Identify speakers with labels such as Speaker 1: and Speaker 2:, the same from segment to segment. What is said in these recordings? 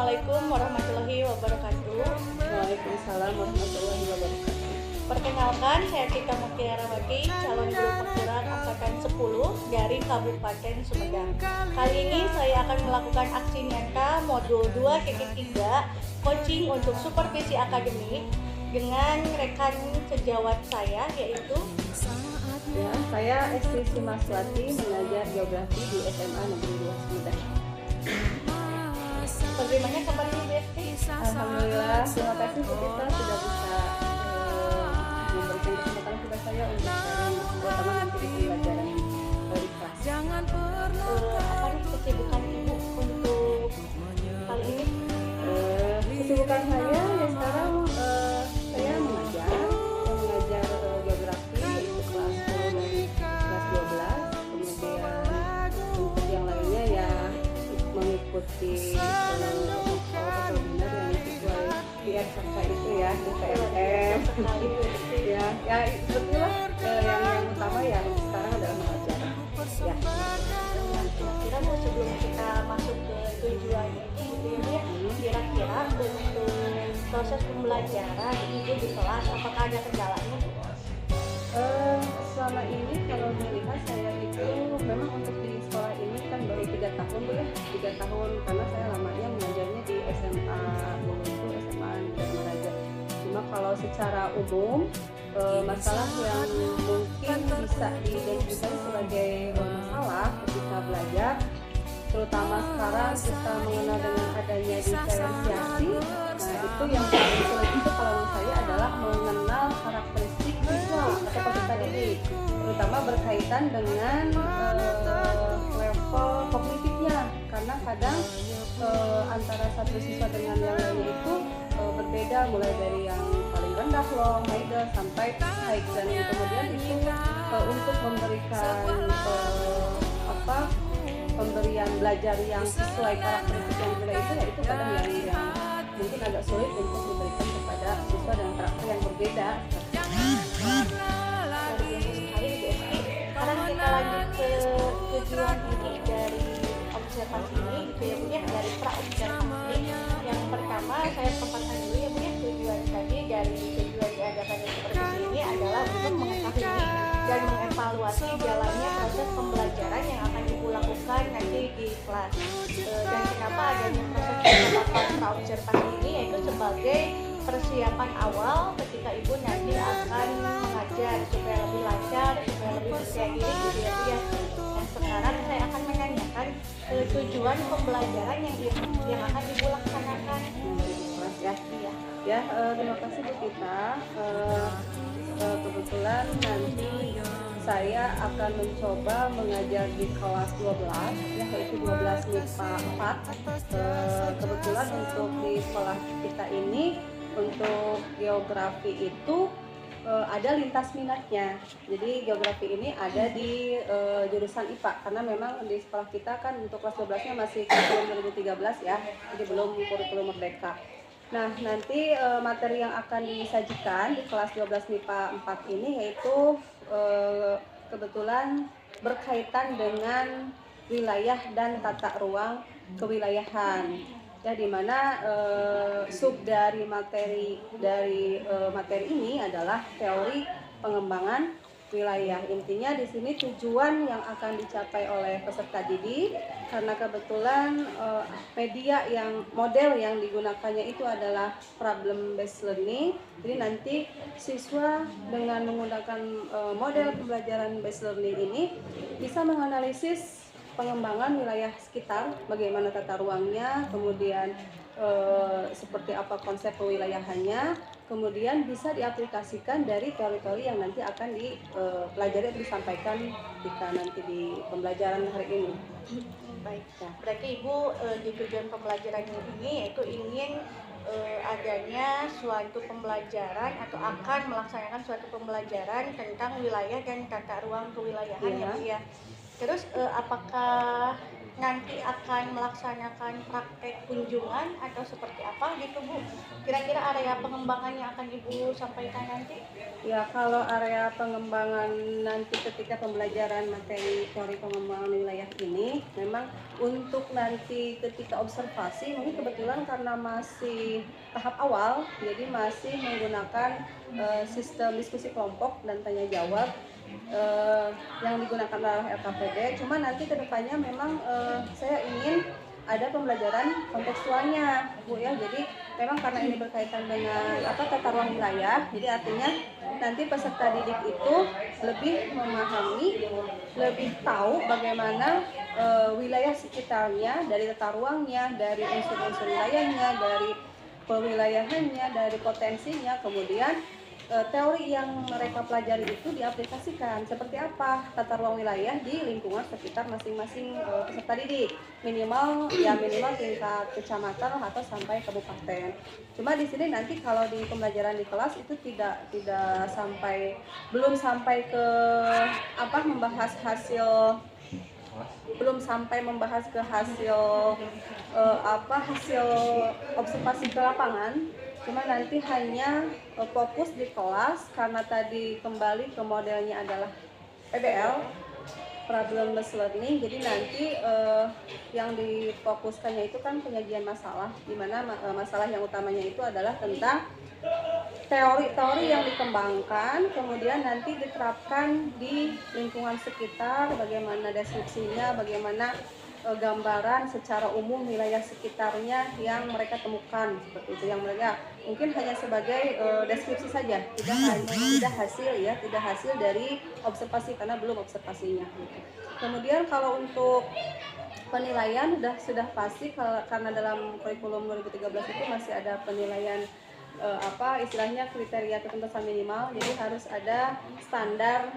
Speaker 1: Assalamualaikum warahmatullahi wabarakatuh.
Speaker 2: Waalaikumsalam warahmatullahi wabarakatuh.
Speaker 1: Perkenalkan, saya Tika Mutiarawati, calon guru penggerak angkatan 10 dari Kabupaten Sumedang. Kali ini saya akan melakukan aksi nyata modul 2.3 coaching untuk supervisi akademik dengan rekan sejawat saya yaitu
Speaker 2: Ya, saya Esti Simaswati, mengajar geografi di SMA Negeri 2 Sumedang.
Speaker 1: bagaimana kabarnya Bu Esti?
Speaker 2: Alhamdulillah, terima kasih Bu Tita sudah bisa memberikan kesempatan kepada saya untuk sharing, terutama nanti di pembelajaran di kelas.
Speaker 1: Apa nih kesibukan Ibu untuk kali ini?
Speaker 2: Kesibukan saya ya sekarang saya mengajar geografi itu kelas 10 dan kelas 12. Kemudian untuk yang lainnya ya mengikuti webinar yang sesuai di RKK itu ya, di KMM. ya itulah yang utama yang sekarang adalah mengajar. Ya.
Speaker 1: Kira-kira Bu, sebelum kita masuk ke tujuan ini gitu ya, kira-kira untuk proses pembelajaran Ibu di kelas apakah ada kendalanya?
Speaker 2: Selama ini kalau melihat saya itu memang untuk di sekolah ini kan baru 3 tahun Bu ya, 3 tahun karena saya lamanya mengajarnya di SMA dulu itu SMA Negeri Raja. Cuma kalau secara umum masalah yang mungkin bisa diidentifikasi sebagai masalah ketika belajar, terutama sekarang kita mengenal dengan adanya diferensiasi. Nah itu yang paling sulit itu kalau menurut saya adalah mengenal karakteristik siswa atau peserta didik, terutama berkaitan dengan level kognitifnya, karena kadang antara satu siswa dengan yang lainnya itu berbeda, mulai dari yang paling rendah low, middle sampai high, dan kemudian itu untuk memberikan pemberian belajar yang sesuai karakteristik yang berbeda itu ya itu kadang yang mungkin agak sulit untuk diberikan kepada siswa dengan karakter yang berbeda.
Speaker 1: Sekarang kita lanjut ke tujuan ini dari observasi ini gitu ya Bu ya, dari pra-observasi. Yang pertama saya paparkan dulu ya Bu ya, tujuan tadi dari tujuan diadakannya supervisi ini adalah untuk mengetahui dan mengevaluasi jalannya proses pembelajaran yang akan Ibu lakukan nanti di kelas. Dan kenapa adanya proses penerapan pra-observasi ini, yaitu sebagai persiapan awal ketika Ibu nanti akan mengajar supaya lebih lancar, supaya lebih percaya diri gitu ya Bu ya. Dan sekarang saya akan menanyakan tujuan pembelajaran yang akan Ibu laksanakan.
Speaker 2: Terima kasih Bu Tita. Kebetulan nanti saya akan mencoba mengajar di kelas 12 ya, yaitu 12 MIPA 4. Kebetulan untuk di sekolah kita ini untuk geografi itu ada lintas minatnya. Jadi geografi ini ada di jurusan IPA, karena memang di sekolah kita kan untuk kelas 12-nya masih kurikulum 2013 ya, jadi belum kurikulum merdeka. Nah, nanti materi yang akan disajikan di kelas 12 MIPA 4 ini yaitu kebetulan berkaitan dengan wilayah dan tata ruang kewilayahan. Ya, di mana sub dari materi ini adalah teori pengembangan wilayah. Intinya di sini tujuan yang akan dicapai oleh peserta didik, karena kebetulan model yang digunakannya itu adalah problem based learning. Jadi nanti siswa dengan menggunakan model pembelajaran based learning ini bisa menganalisis pengembangan wilayah sekitar, bagaimana tata ruangnya, kemudian seperti apa konsep kewilayahannya, kemudian bisa diaplikasikan dari teori-teori yang nanti akan dipelajari atau disampaikan jika nanti di pembelajaran hari ini.
Speaker 1: Baik, berarti Ibu di tujuan pembelajaran ini yaitu ingin adanya suatu pembelajaran atau akan melaksanakan suatu pembelajaran tentang wilayah dan tata ruang kewilayahan ya Bu ya. Terus apakah nanti akan melaksanakan praktek kunjungan atau seperti apa gitu Bu? Kira-kira area pengembangan yang akan Ibu sampaikan nanti?
Speaker 2: Ya, kalau area pengembangan nanti ketika pembelajaran materi teori pengembangan wilayah ini, memang untuk nanti ketika observasi, mungkin kebetulan karena masih tahap awal, jadi masih menggunakan sistem diskusi kelompok dan tanya jawab yang digunakan oleh LKPD. Cuma nanti kedepannya memang saya ingin ada pembelajaran kontekstualnya, Bu ya. Jadi memang karena ini berkaitan dengan tata ruang wilayah, jadi artinya nanti peserta didik itu lebih memahami, lebih tahu bagaimana wilayah sekitarnya, dari tata ruangnya, dari unsur-unsur wilayahnya, dari pewilayahannya, dari potensinya, kemudian teori yang mereka pelajari itu diaplikasikan seperti apa tata ruang wilayah di lingkungan sekitar masing-masing peserta didik, minimal tingkat kecamatan atau sampai kabupaten. Cuma di sini nanti kalau di pembelajaran di kelas itu tidak sampai, belum sampai ke membahas hasil, belum sampai membahas ke hasil hasil observasi ke lapangan. Cuma nanti hanya fokus di kelas karena tadi kembali ke modelnya adalah PBL, problem based learning. Jadi nanti yang difokuskannya itu kan penyajian masalah, di mana masalah yang utamanya itu adalah tentang teori-teori yang dikembangkan, kemudian nanti diterapkan di lingkungan sekitar, bagaimana deskripsinya, bagaimana gambaran secara umum wilayah sekitarnya yang mereka temukan, seperti itu. Yang mereka mungkin hanya sebagai deskripsi saja, tidak hasil dari observasi karena belum observasinya gitu. Kemudian kalau untuk penilaian sudah pasti karena dalam kurikulum 2013 itu masih ada penilaian istilahnya kriteria ketuntasan minimal, jadi harus ada standar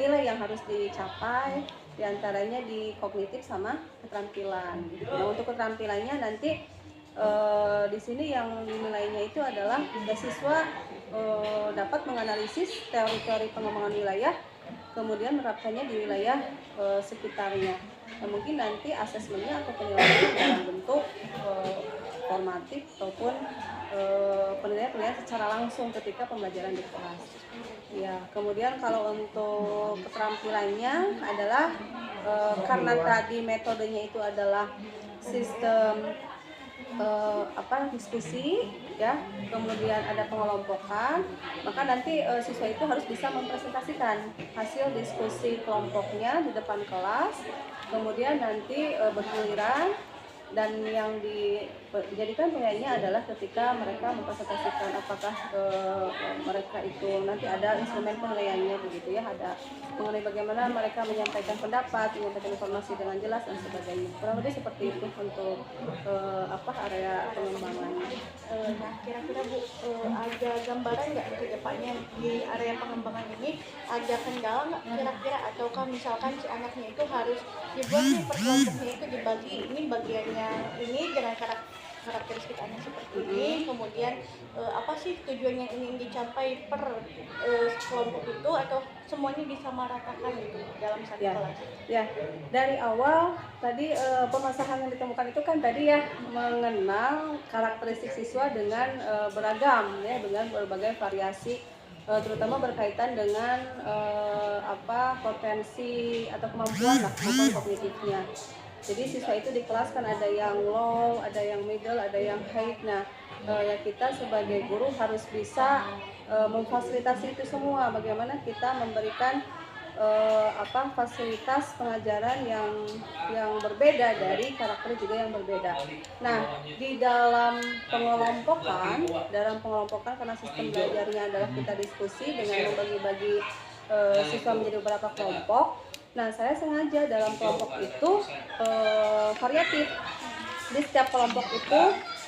Speaker 2: nilai yang harus dicapai, diantaranya di kognitif sama keterampilan. Nah, untuk keterampilannya nanti di sini yang dinilainya itu adalah siswa dapat menganalisis teori-teori pengembangan wilayah, kemudian menerapkannya di wilayah sekitarnya. Nah, mungkin nanti asesmennya atau penilaiannya dalam bentuk formatif ataupun penilaian secara langsung ketika pembelajaran di kelas. Ya, kemudian kalau untuk keterampilannya adalah karena tadi metodenya itu adalah sistem diskusi ya, kemudian ada pengelompokan, maka nanti siswa itu harus bisa mempresentasikan hasil diskusi kelompoknya di depan kelas, kemudian nanti bergiliran, dan yang dijadikan penilaiannya adalah ketika mereka mempresentasikan apakah mereka itu nanti ada instrumen penilaiannya begitu ya, ada mengenai bagaimana mereka menyampaikan pendapat, menyampaikan informasi dengan jelas dan sebagainya. Kurang lebih seperti itu untuk area pengembangannya.
Speaker 1: Nah, kira-kira Bu, ada gambaran nggak ke depannya di area pengembangan ini ada kendala nggak kira-kira, ataukah misalkan si anaknya itu harus dibuat nih per kelompoknya itu dibagi, ini bagiannya ini dengan karakteristik anak seperti ini, kemudian apa sih tujuan yang ingin dicapai per kelompok itu, atau semuanya disamaratakan gitu dalam satu kelas?
Speaker 2: Ya, dari awal tadi permasalahan yang ditemukan itu kan tadi ya, mengenal karakteristik siswa dengan beragam ya, dengan berbagai variasi, terutama berkaitan dengan potensi atau kemampuan kognitifnya. Jadi siswa itu di kelas kan ada yang low, ada yang middle, ada yang high. Nah, ya kita sebagai guru harus bisa memfasilitasi itu semua. Bagaimana kita memberikan fasilitas pengajaran yang berbeda dari karakter juga yang berbeda. Nah, di dalam pengelompokan karena sistem belajarnya adalah kita diskusi dengan membagi-bagi siswa menjadi beberapa kelompok. Nah, saya sengaja dalam kelompok itu variatif. Di setiap kelompok itu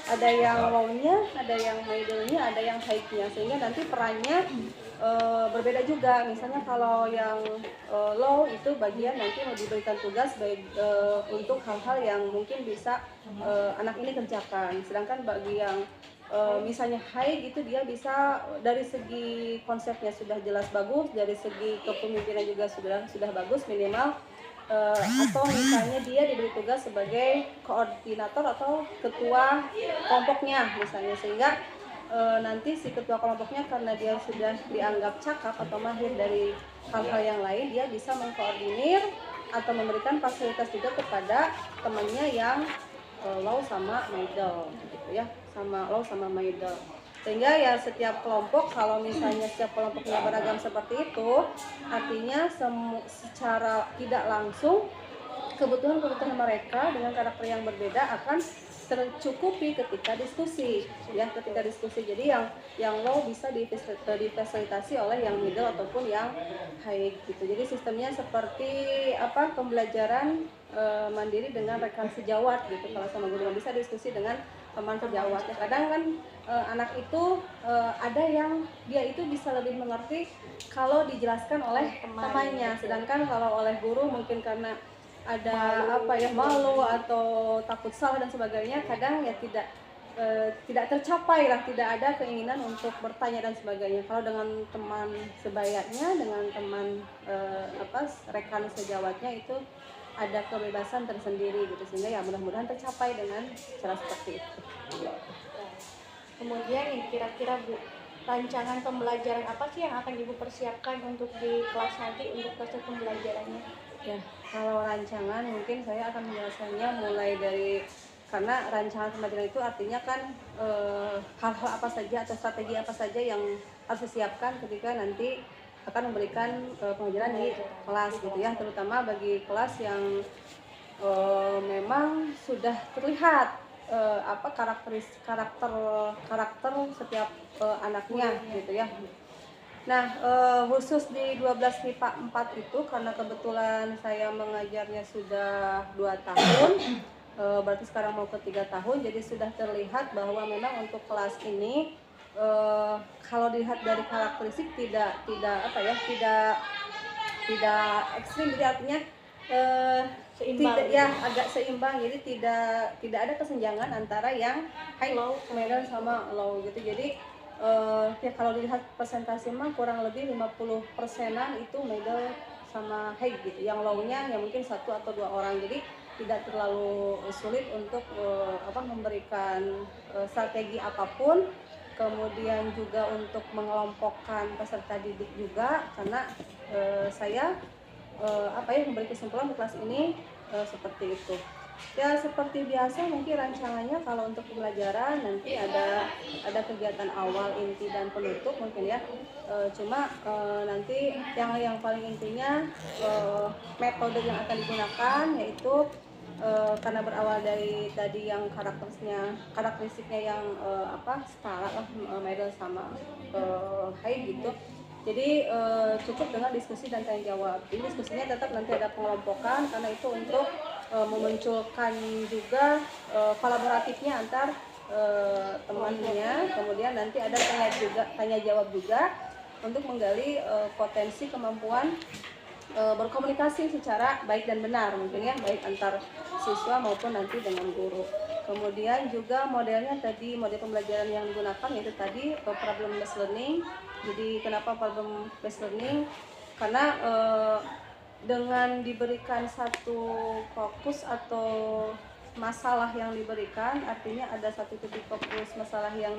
Speaker 2: ada yang low-nya, ada yang middle-nya, ada yang high-nya, sehingga nanti perannya berbeda juga. Misalnya kalau yang low itu bagian nanti mau diberikan tugas untuk hal-hal yang mungkin bisa anak ini kerjakan. Sedangkan bagi yang misalnya high gitu, dia bisa dari segi konsepnya sudah jelas bagus, dari segi kepemimpinan juga sudah bagus, minimal atau misalnya dia diberi tugas sebagai koordinator atau ketua kelompoknya misalnya, sehingga nanti si ketua kelompoknya karena dia sudah dianggap cakap atau mahir dari hal-hal yang lain, dia bisa mengkoordinir atau memberikan fasilitas juga kepada temannya yang low sama middle gitu ya, sama low sama middle. Sehingga ya setiap kelompok, kalau misalnya setiap kelompoknya beragam seperti itu, artinya secara tidak langsung kebutuhan-kebutuhan mereka dengan karakter yang berbeda akan tercukupi ketika diskusi ya, ketika diskusi. Jadi yang low bisa difasilitasi oleh yang middle ataupun yang high gitu. Jadi sistemnya seperti apa, pembelajaran mandiri dengan rekan sejawat gitu. Kalau sama guru nggak bisa diskusi dengan teman sejawat. Ya, kadang kan anak itu ada yang dia itu bisa lebih mengerti kalau dijelaskan oleh temannya, sedangkan kalau oleh guru mungkin karena ada malu atau takut salah dan sebagainya, kadang ya tidak tercapai lah, tidak ada keinginan untuk bertanya dan sebagainya. Kalau dengan teman sebayanya, dengan teman rekan sejawatnya itu ada kebebasan tersendiri gitu, sehingga ya mudah-mudahan tercapai dengan cara seperti itu.
Speaker 1: Kemudian ini kira-kira Bu, rancangan pembelajaran apa sih yang akan Ibu persiapkan untuk di kelas nanti untuk proses pembelajarannya?
Speaker 2: Ya, kalau rancangan mungkin saya akan menjelaskannya mulai dari, karena rancangan pembelajaran itu artinya kan hal-hal apa saja atau strategi apa saja yang harus disiapkan ketika nanti akan memberikan pengajaran di kelas gitu ya, terutama bagi kelas yang memang sudah terlihat karakter setiap anaknya gitu ya. Nah, khusus di 12 MIPA 4 itu karena kebetulan saya mengajarnya sudah 2 tahun, berarti sekarang mau ke 3 tahun, jadi sudah terlihat bahwa memang untuk kelas ini kalau dilihat dari karakteristik tidak ekstrim, jadi artinya
Speaker 1: Seimbang.
Speaker 2: agak seimbang, jadi tidak ada kesenjangan antara yang high, low, middle sama low gitu. Jadi ya kalau dilihat persentase mah kurang lebih 50%-an itu middle sama high gitu. Yang low-nya ya mungkin 1 atau 2 orang. Jadi tidak terlalu sulit untuk memberikan strategi apapun. Kemudian juga untuk mengelompokkan peserta didik juga, karena saya memberi kesimpulan untuk kelas ini seperti itu. Ya seperti biasa mungkin rancangannya kalau untuk pembelajaran nanti ada kegiatan awal, inti dan penutup mungkin ya. Cuma nanti yang paling intinya metode yang akan digunakan yaitu karena berawal dari tadi yang karakteristiknya yang setara lah, middle sama high gitu. Jadi cukup dengan diskusi dan tanya jawab. Ini diskusinya tetap nanti ada pengelompokan karena itu untuk memunculkan juga kolaboratifnya antar temannya. Kemudian nanti ada tanya jawab juga untuk menggali potensi kemampuan berkomunikasi secara baik dan benar mungkin ya, baik antar siswa maupun nanti dengan guru. Kemudian juga modelnya tadi, model pembelajaran yang digunakan yaitu tadi problem based learning. Jadi kenapa problem based learning? Karena dengan diberikan satu fokus atau masalah yang diberikan, artinya ada satu titik fokus masalah yang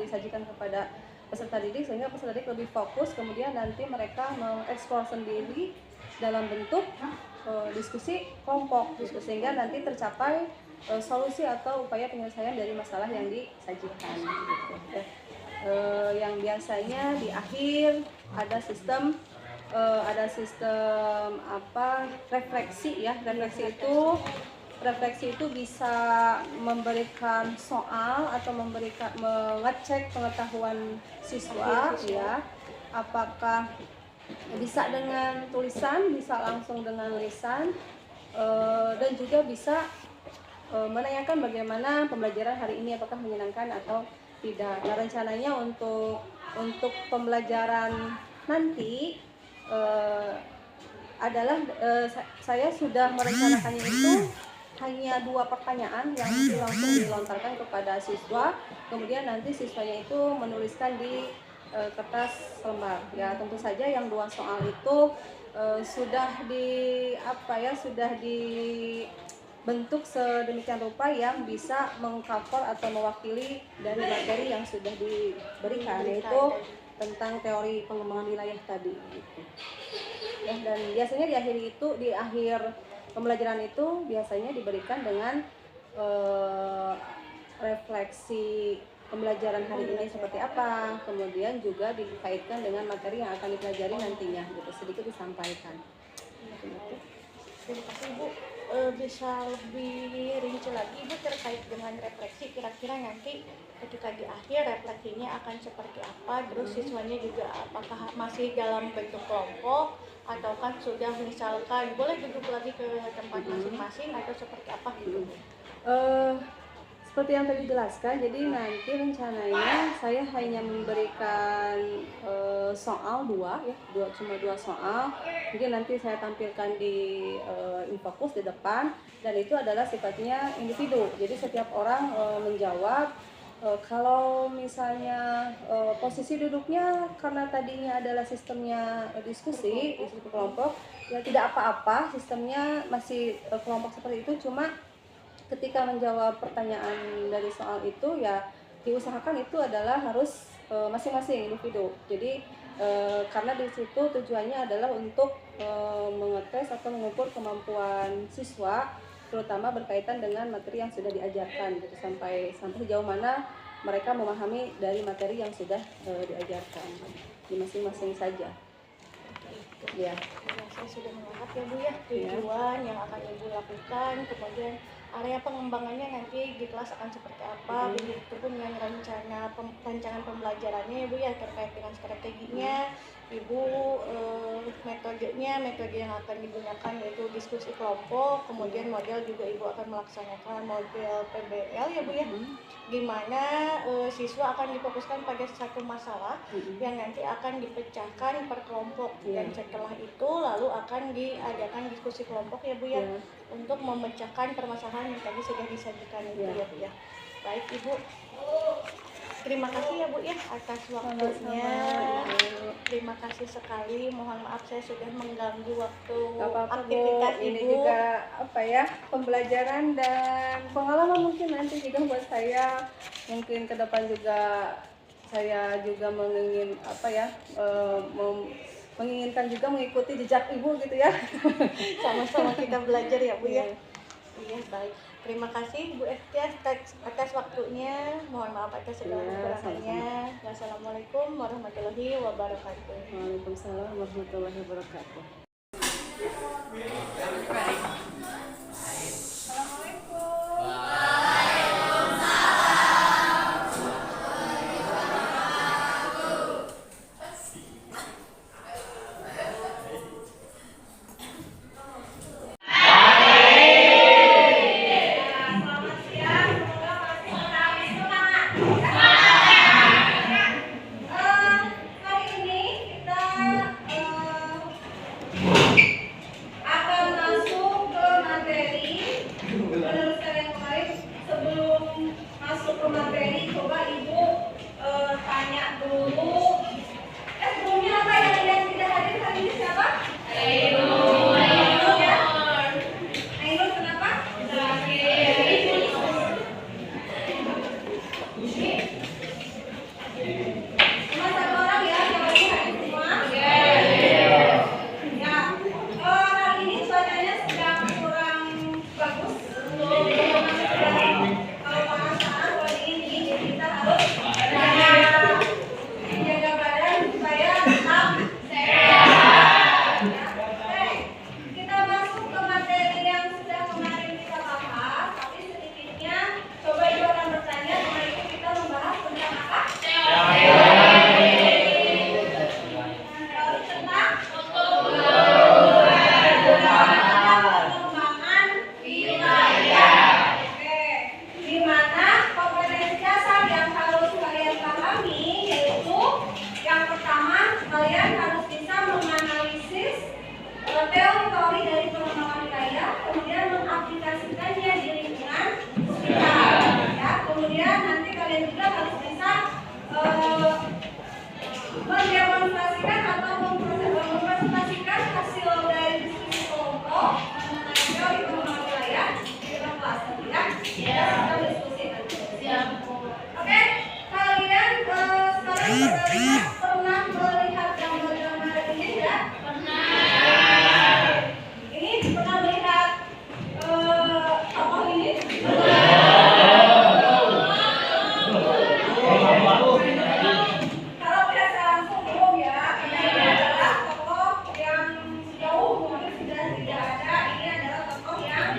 Speaker 2: disajikan kepada peserta didik, sehingga peserta didik lebih fokus, kemudian nanti mereka mengeksplor sendiri dalam bentuk diskusi kelompok gitu, sehingga nanti tercapai solusi atau upaya penyelesaian dari masalah yang disajikan gitu. Yang biasanya di akhir ada sistem refleksi ya. Refleksi itu bisa memberikan soal atau mengecek pengetahuan siswa ya, apakah bisa dengan tulisan, bisa langsung dengan lisan, dan juga bisa menanyakan bagaimana pembelajaran hari ini, apakah menyenangkan atau tidak. Nah, rencananya untuk pembelajaran nanti adalah saya sudah merencanakannya itu hanya 2 pertanyaan yang langsung dilontarkan kepada siswa, kemudian nanti siswanya itu menuliskan di kertas lembar. Ya tentu saja yang 2 soal itu sudah dibentuk sedemikian rupa yang bisa mengcover atau mewakili dari materi yang sudah diberikan, yaitu tentang teori pengembangan wilayah tadi gitu. Ya, dan biasanya di akhir pembelajaran itu biasanya diberikan dengan refleksi pembelajaran hari ini seperti apa, kemudian juga dikaitkan dengan materi yang akan dipelajari nantinya gitu, sedikit disampaikan gitu.
Speaker 1: Terima kasih Ibu. Bisa lebih rinci lagi Ibu terkait dengan refleksi, kira-kira nanti ketika di akhir refleksinya akan seperti apa, terus siswanya juga apakah masih dalam bentuk kelompok atau kan sudah misalkan boleh duduk lagi ke tempat masing-masing atau seperti apa gitu.
Speaker 2: Seperti yang tadi dijelaskan, jadi nanti rencananya saya hanya memberikan soal cuma dua soal. Mungkin nanti saya tampilkan di infokus di depan, dan itu adalah sifatnya individu. Jadi setiap orang menjawab. Kalau misalnya posisi duduknya karena tadinya adalah sistemnya diskusi kelompok, ya tidak apa-apa, sistemnya masih kelompok seperti itu, cuma ketika menjawab pertanyaan dari soal itu ya diusahakan itu adalah harus masing-masing individu. Jadi karena di situ tujuannya adalah untuk mengetes atau mengukur kemampuan siswa, terutama berkaitan dengan materi yang sudah diajarkan gitu, sampai sejauh mana mereka memahami dari materi yang sudah diajarkan di masing-masing saja. Ya.
Speaker 1: Saya sudah menangkap ya Bu ya tujuan yang akan Ibu lakukan, kemudian area pengembangannya nanti di kelas akan seperti apa, begitu pun yang rancangan pembelajarannya ya Bu ya, terkait dengan strateginya Ibu, metode yang akan digunakan yaitu diskusi kelompok, kemudian model juga Ibu akan melaksanakan model PBL ya Bu ya, gimana siswa akan difokuskan pada satu masalah yang nanti akan dipecahkan per kelompok, dan setelah itu lalu akan diadakan diskusi kelompok ya Bu ya, untuk memecahkan permasalahan yang tadi sudah disajikan itu ya Bu ya. Baik Ibu, terima kasih ya Bu ya atas waktunya. Terima kasih sekali. Mohon maaf saya sudah mengganggu waktu aktivitas Ibu.
Speaker 2: Ini juga pembelajaran dan pengalaman mungkin nanti juga buat saya. Mungkin ke depan juga saya juga menginginkan juga mengikuti jejak Ibu gitu ya.
Speaker 1: Sama-sama kita belajar ya Bu ya. Iya baik. Terima kasih Bu Estia atas waktunya. Mohon maaf atas segala kekurangannya. Wassalamualaikum warahmatullahi wabarakatuh.
Speaker 2: Waalaikumsalam warahmatullahi wabarakatuh. mendemonstrasikan atau mempresentasikan hasil dari diskusi kelompok mengenai teori pengembangan wilayah di dalam kelas, ya? Ya. Kita diskusi nanti. Siap. Oke, kalian sekarang pernah melihat gambar-gambar ini ya? Pernah. Ini pernah melihat tokoh ini? Kalau tidak langsung belum ya, ini adalah tokoh yang jauh mungkin sudah tidak ada. Ini adalah tokoh yang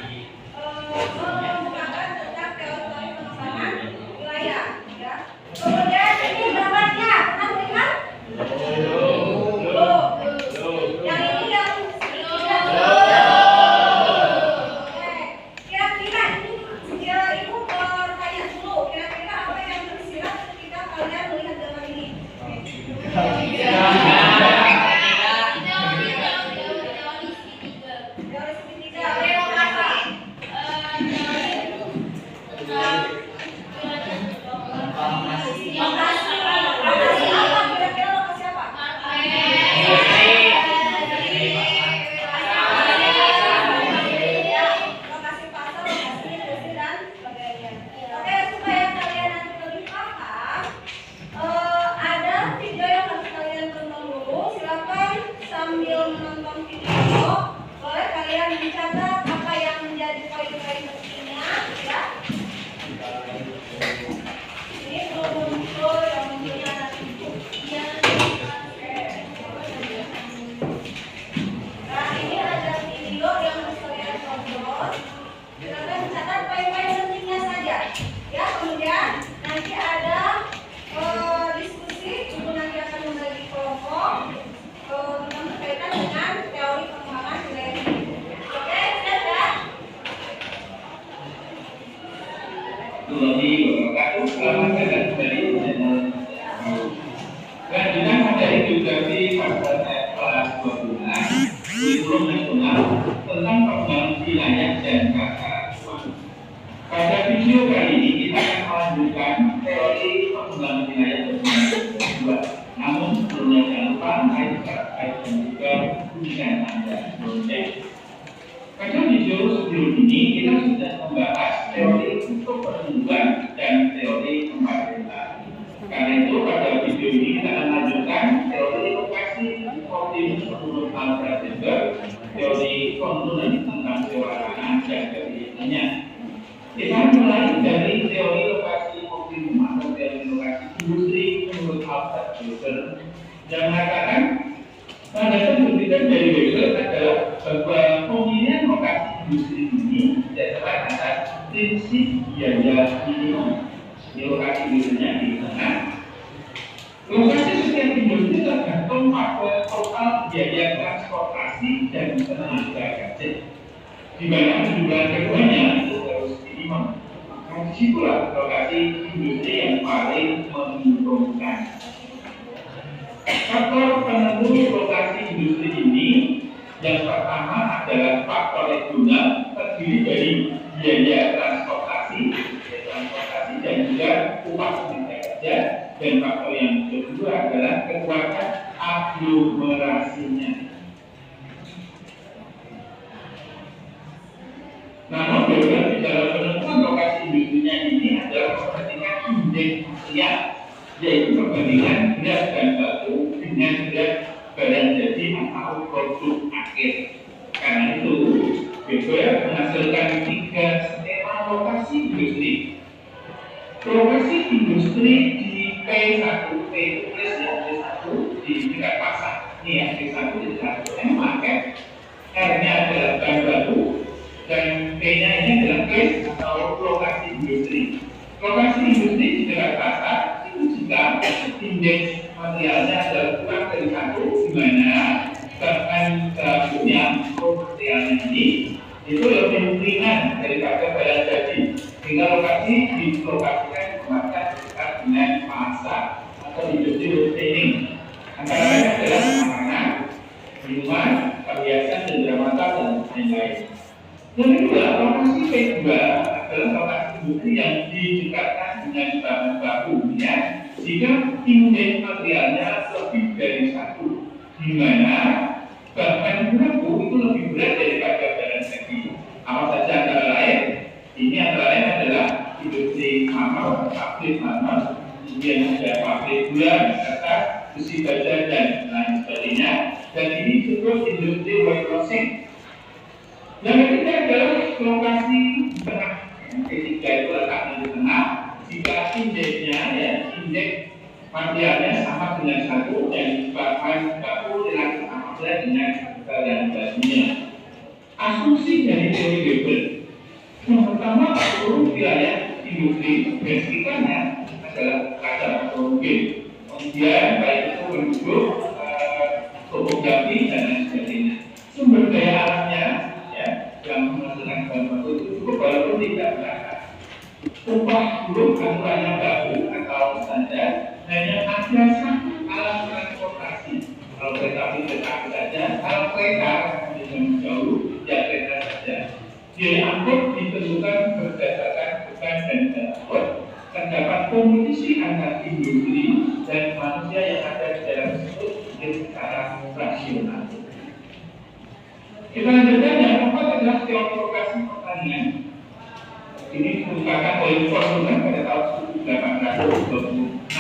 Speaker 2: mengemukakan tentang teori-teori pengembangan wilayah, ya. Kemudian ini gambarnya, pernah melihat? Belum. Yang ini yang oke. Kira-kira ini ibu bertanya dulu. Kira-kira apa yang tersirat ketika kalian melihat gambar ini? Teori segitiga. Apa? Lokasi apa? Kira-kira lokasi apa? Ya, lokasi pasar, lokasi industri dan sebagainya. Oke, supaya kalian nanti lebih paham, ada video yang harus kalian tonton dulu. Silakan sambil menonton video, boleh kalian mencatat apa yang menjadi poin-poin pentingnya, ya. Ini belum muncul yang munculnya nanti. Ya. Nah, ini ada video yang harus kalian tonton. Silakan mencatat poin-poin pentingnya saja. Ya, kemudian nanti ada diskusi. Ibu nanti akan membagi kelompok tentang berkaitan dengan teori pengembangan wilayah ini. Oke, siap ya?
Speaker 3: Selamat datang kembali di channel Lanjutan materi geografi pada kelas 12 kurikulum nasional tentang pengembangan wilayah dan kata ruang. Pada video kali ini kita akan melanjutkan teori pengembangan wilayah berbasis kedua. Namun sebelumnya jangan lupa like, subscribe dan juga bunyikan tanda lonceng. Pada video sebelum ini kita sudah membahas teori untuk pertumbuhan dan teori tempat tinggal. Karena itu pada video ini kita akan lanjutkan teori lokasi optimus menurut Alfred Weber, teori komponen tentang pewarnaan dan kebiasaannya. Kita mulai dari teori lokasi optimum atau teori lokasi industri menurut Alfred Weber yang mengatakan landasan berpikir dari Weber adalah bahwa pemilihan lokasi industri ini berdasarkan atas prinsip biaya minimum. Di lokasi industrinya di mana? Lokasi setiap industri tergantung pada total biaya transportasi dan tenaga kerja. Di mana jumlah keduanya itu harus minimum. Nah, disitulah lokasi industri yang paling menguntungkan. Faktor penentu lokasi industri ini yang pertama adalah faktor regional, terdiri dari biaya transportasi dan juga upah tenaga kerja, dan faktor yang kedua adalah kekuatan aglomerasinya. Namun juga di dalam penentuan lokasi industrinya ini adalah memperhatikan indeks sosial, yaitu perbandingan berat dan baku dengan berat barang jadi atau produk akhir. Karena itu, Weber menghasilkan 3 skema lokasi industri. Lokasi industri di P1, P itu plus ya, P1 di tingkat pasar. Ini ya, P1 di tingkat M market, R-nya adalah bahan baku, dan P-nya ini adalah place atau lokasi industri. Lokasi industri di tingkat pasar itu jika indeks materialnya adalah kurang dari 1, di mana bahan bakunya atau materialnya ini itu lebih ringan daripada barang jadi, sehingga lokasi dilokasikan tempatkan dekat dengan pasar atau industri retailing. Antara lain adalah makanan, minuman, perhiasan, cendera mata, dan lain-lain. Yang kedua, lokasi P2 adalah lokasi industri yang didekatkan dengan bahan baku, ya, Jika indeks materialnya lebih dari satu, di mana bahan baku itu lebih berat daripada bahan baku. Apa saja antara lain? Ini antara lain adalah industri marmer, pabrik marmer, kemudian ada pabrik gula, kata besi baja dan lain sebagainya. Dan ini disebut industri warehousing. Yang ketiga adalah lokasi di tengah. Yang ketiga itu letaknya di tengah. Jika indeksnya, ya, indeks materialnya sama dengan satu dan bahan baku relatif sama dengan bahan bakunya. Asumsi dari teori Weber. Yang pertama, seluruh wilayah industri basicannya adalah kaca atau mungkin. Kemudian baik itu penduduk, topografi dan lain sebagainya. Sumber daya alamnya, ya, yang menghasilkan bahan baku itu cukup walaupun tidak merata. Upah buruh aturannya baku atau standar hanya ada satu alat transportasi. Kalau kereta api saja, kalau kereta yang jauh, ya kereta saja. Biaya angkut ditentukan berdasarkan beban dan angkut. Terdapat kompetisi antar industri dan manusia yang ada di dalam tersebut secara rasional. Kita lanjutkan yang keempat adalah teori lokasi pertanian. Ini dikemukakan oleh konsumen pada tahun 1826.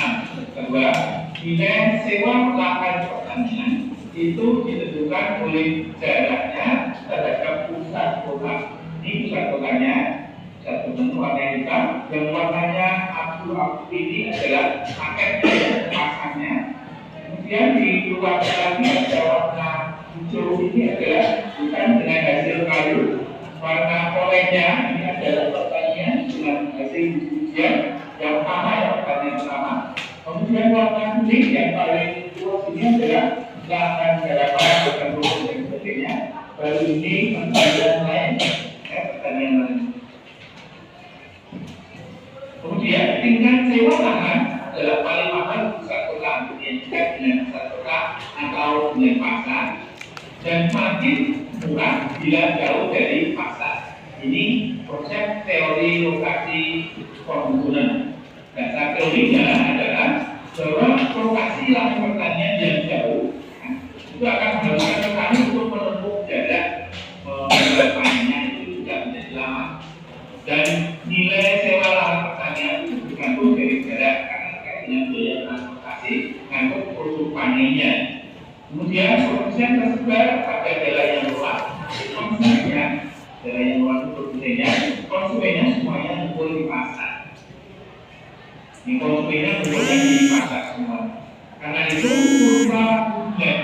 Speaker 3: Kedua, nilai sewa lahan pertanian itu ditentukan oleh jaraknya terhadap pusat kota. Ini pusat kotanya, pusat kota warna hitam, yang warnanya abu-abu ini adalah paketnya, pasarnya. Kemudian di luar lagi ada warna hijau ini adalah bukan dengan hasil kayu. Warna oranye ini adalah pertanian dengan hasil ujian yang pertama. Kemudian warna kuning yang paling luas ini adalah lahan garapan dan rumput dan sebagainya. Baru ini pertanian lain, pertanian lain. Kemudian tingkat sewa lahan adalah paling mahal pusat kota, kemudian juga dengan pusat kota atau dengan pasar, dan makin murah bila jauh dari pasar. Ini konsep teori lokasi perhubungan. Dasar teorinya adalah bahwa lokasi lahan pertanian yang jauh itu akan menghasilkan petani untuk menempuh jarak panennya itu juga menjadi lama. Dan nilai sewa lahan pertanian itu bergantung dari jarak karena terkait dengan biaya transportasi untuk produk panennya. Kemudian produsen tersebar pada daerah yang luas, konsumennya daerah yang luas itu konsumennya semuanya ngumpul di pasar. Di konsumennya ngumpulnya di pasar semua. Karena itu kurva dan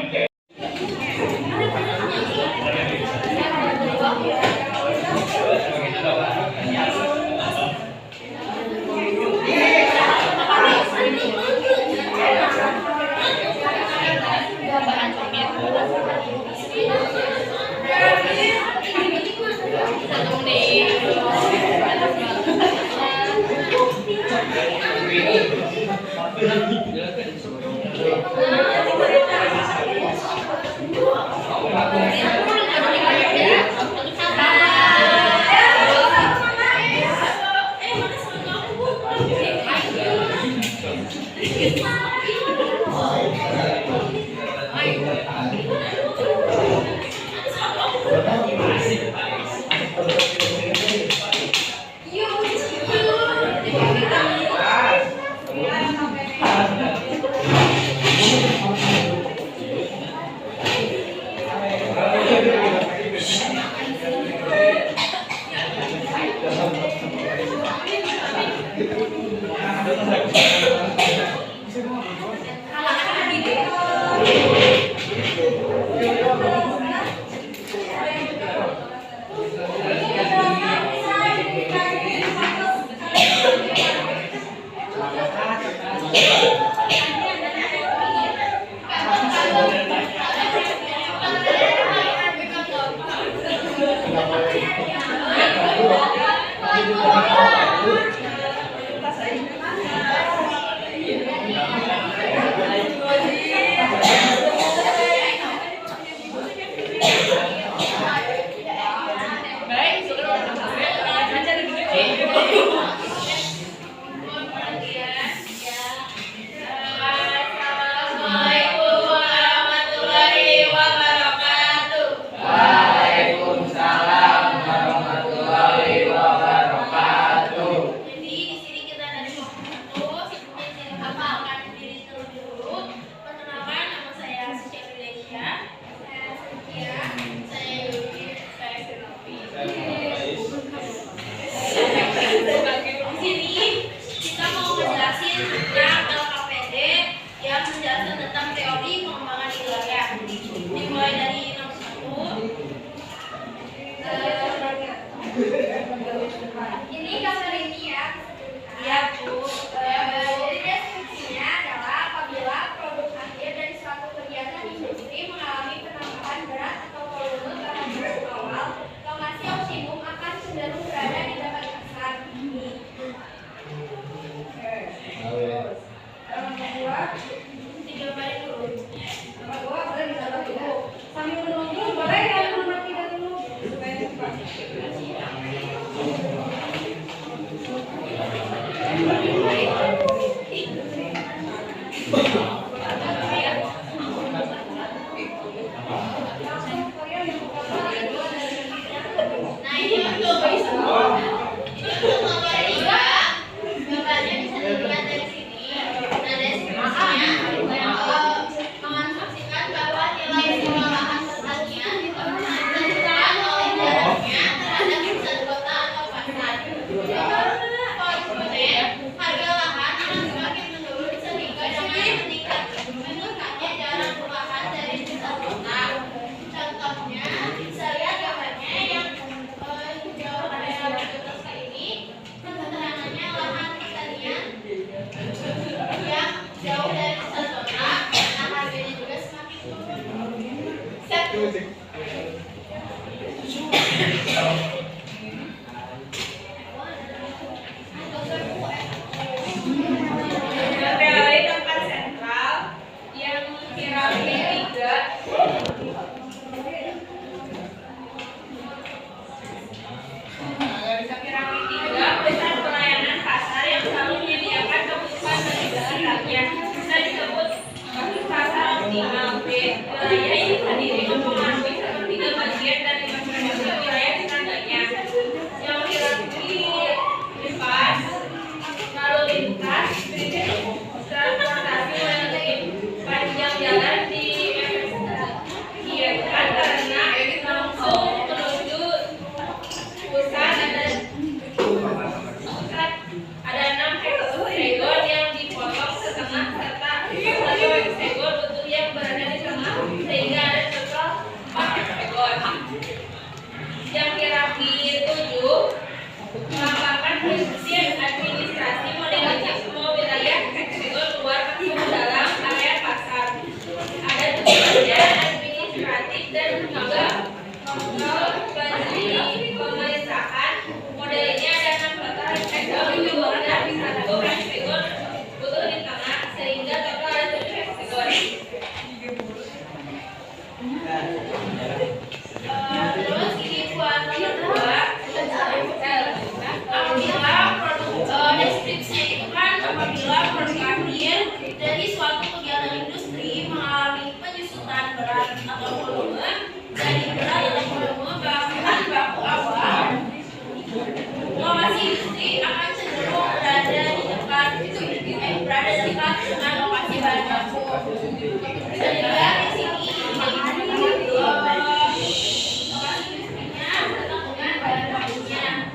Speaker 4: Dari tempat sentral yang piramid 3. Piramid 3 pusat pelayanan pasar yang selalu menyediakan kebutuhan peninggalan rakyat. Bisa disebut pasar optimal. B. Wilayah ini terdiri mempengaruhi sepertiga bagian dari masing-masing wilayah tetangganya. Yang piramid 4 lalu lintas transportasi melalui panjang jalan dibiarkan karena langsung menuju pusat ada 6 heksagon yang dipotong setengah serta 1 heksagon untuk yang berada di tengah sehingga ada total 4 heksagon. Yang piramid 7 melambangkan prinsip administrasi meliputi semua wilayah heksagon luar masuk dalam area pasar. Ada tujuannya administratif dan juga kontrol bagi pemerintahan. Modelnya ada 6 total heksagon luar dan 1 heksagon butuh di tengah sehingga total ada 7 heksagon. Terus ini buat nomor 2. Deskripsinya itu kan apabila produk akhir dari suatu kegiatan industri mengalami penyusutan berat atau volume dari berat atau volume bahan baku awal, lokasi industri akan cenderung berada dekat dengan lokasi bahan baku. Bisa dilihat di sini lokasi industrinya bertemu dengan bahan bakunya.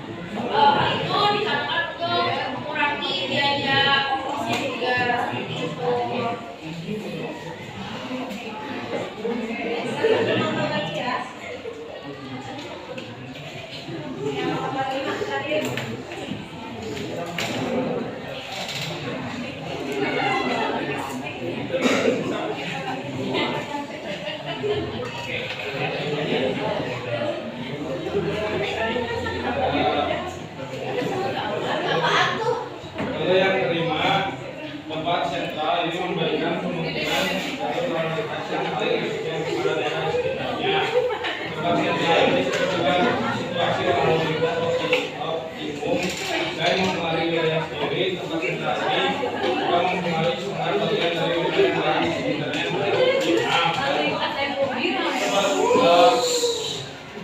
Speaker 4: Hal itu dikatakan untuk mengurangi biaya ongkosnya juga seperti itu.
Speaker 5: Lalu yang kelima, tempat sentral ini memberikan kemungkinan dari lalu lintas yang paling efisien kepada daerah sekitarnya. Tempat sentral ini disebutkan situasi lalu lintas optimum dan mempengaruhi wilayah sendiri. Tempat sentral ini juga mempengaruhi semua bagian dari wilayah lain sekitarnya yang berada di optimum.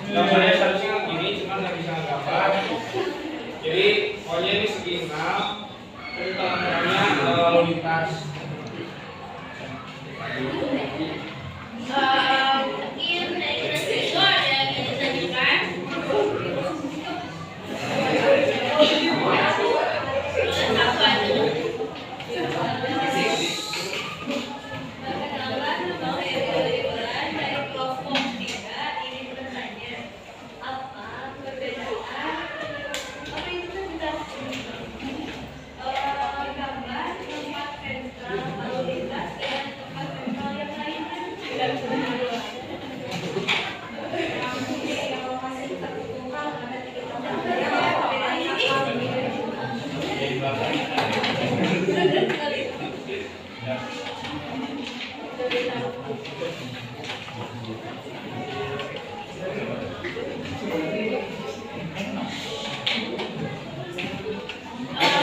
Speaker 5: Gambarnya seharusnya gini, cuma nggak bisa gambar. Jadi pokoknya ini segi 6. Tengah-tengahnya lalu lintas.
Speaker 4: Mungkin dari itu ada yang ingin ditanyakan. Apa itu? Dari kelompok 3 ini bertanya apa perbedaan? Apa itu gambar tempat sentral lalu lintas dan tempat sentral yang lainnya.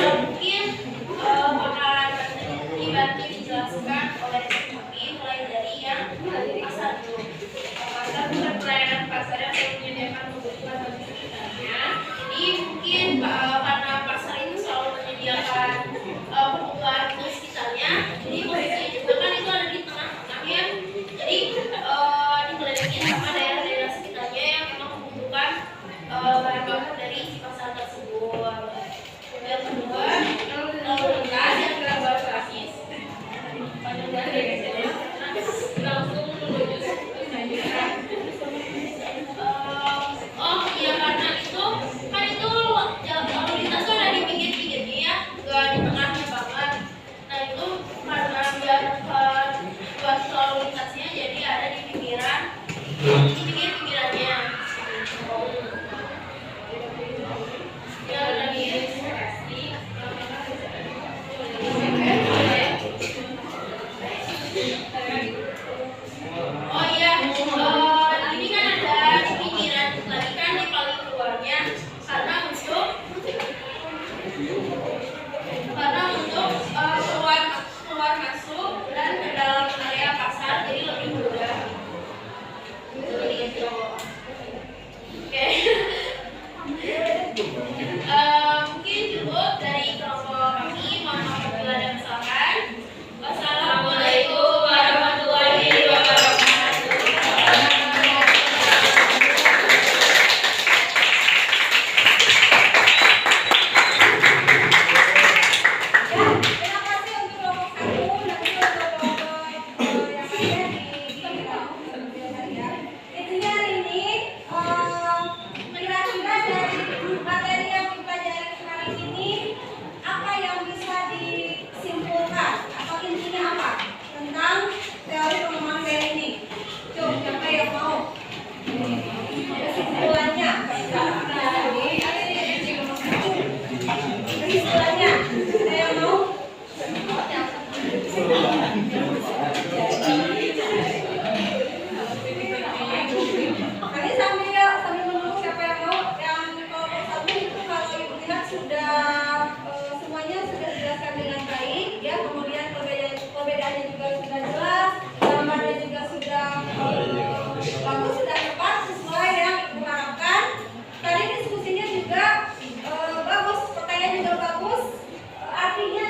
Speaker 4: Mungkin bakalan dibantu dijelaskan oleh kami mulai dari yang pasar dulu. Pasar bukan pelayanan pasar yang menyediakan kebutuhan bagi sekitarnya. Jadi mungkin karena pasar itu selalu menyediakan kebutuhan untuk sekitarnya. Jadi posisinya juga kan itu ada di tengah-tengah ya. Jadi
Speaker 6: Kesimpulannya, ada yang mau? Kali sambil menunggu siapa yang mau, yang kelompok satu itu kalau ibu lihat sudah semuanya sudah dijelaskan dengan baik, ya. Kemudian perbedaannya juga sudah jelas, gambarnya juga sudah bagus, sudah tepat sesuai yang ibu harapkan. Tadi diskusinya juga bagus, pertanyaan juga bagus. Artinya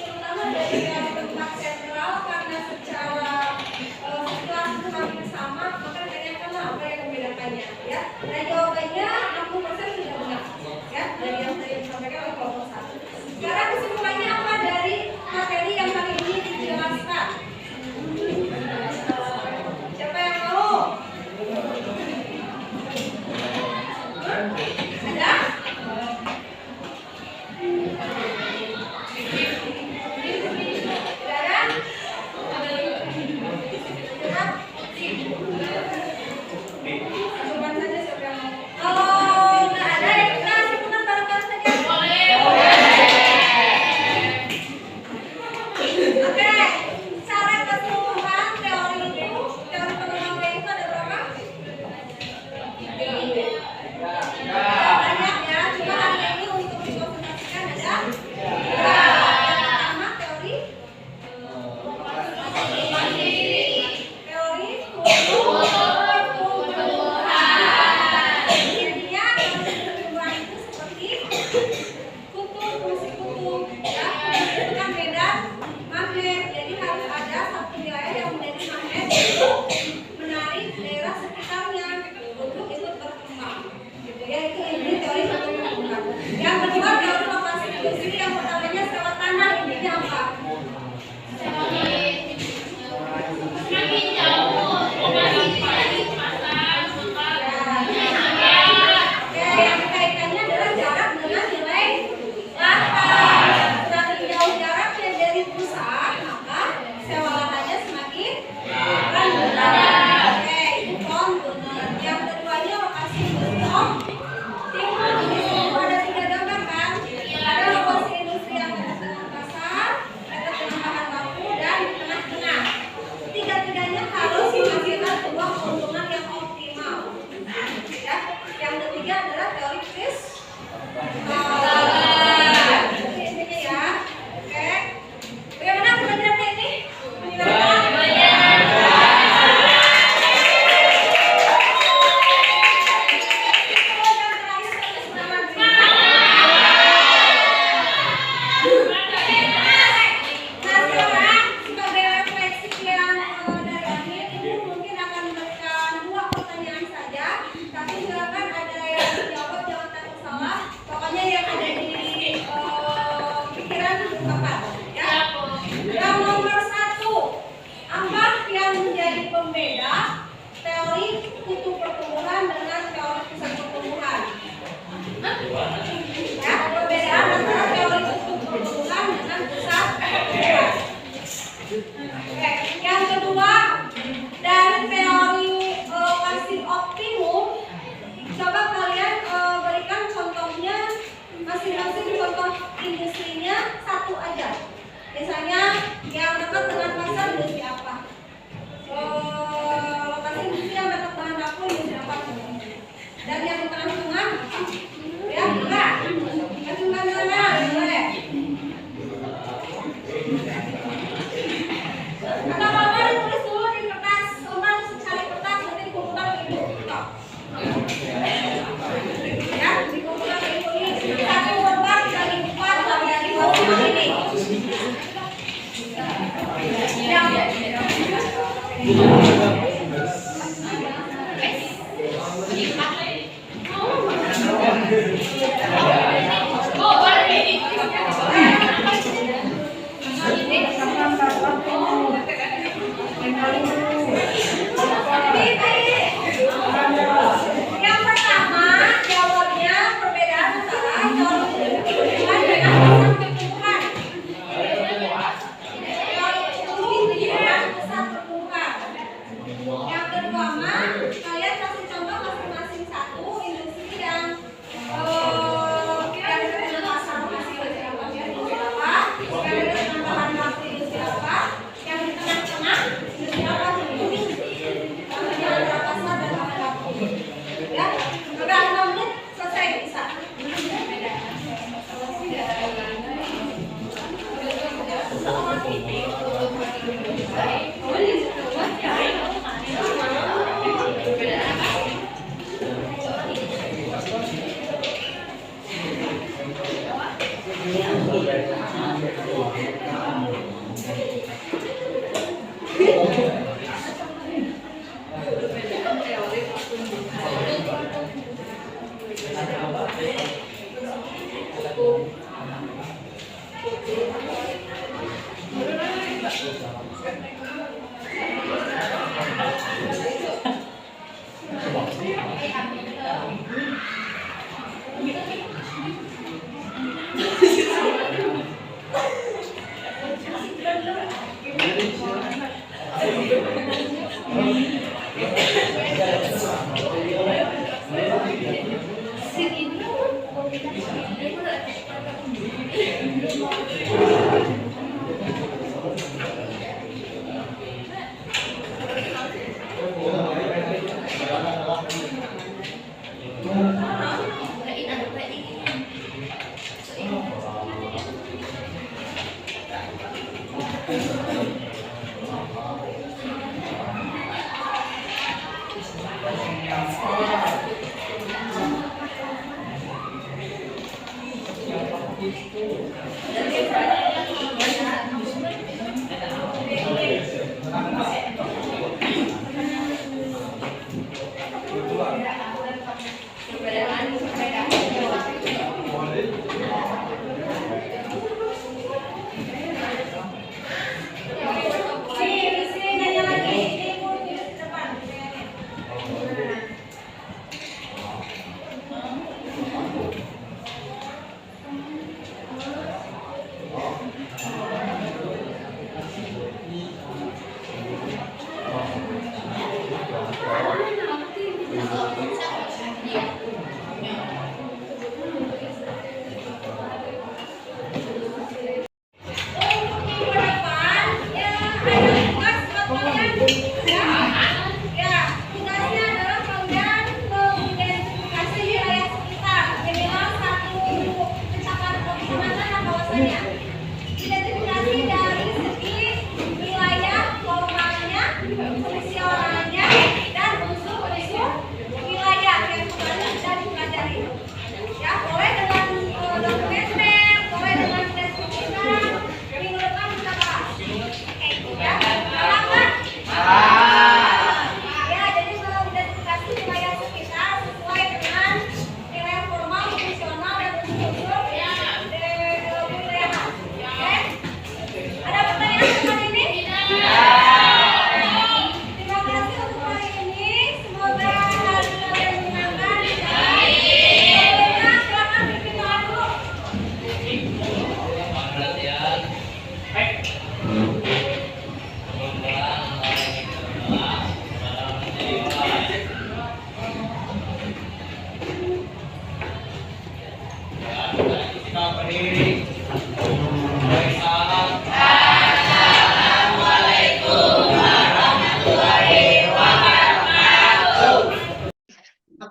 Speaker 6: terutama dari tempat sentral, karena secara setelah itu hampir sama, maka tanyakanlah apa yang membedakannya, ya. Dan jawabannya 60% sudah benar, ya, dari yang tadi disampaikan oleh kelompok satu. Sekarang kesimpulannya apa dari materi yang hari ini dijelaskan? Siapa yang mau? Ada? Yang kedua, kalian kasih contoh masing-masing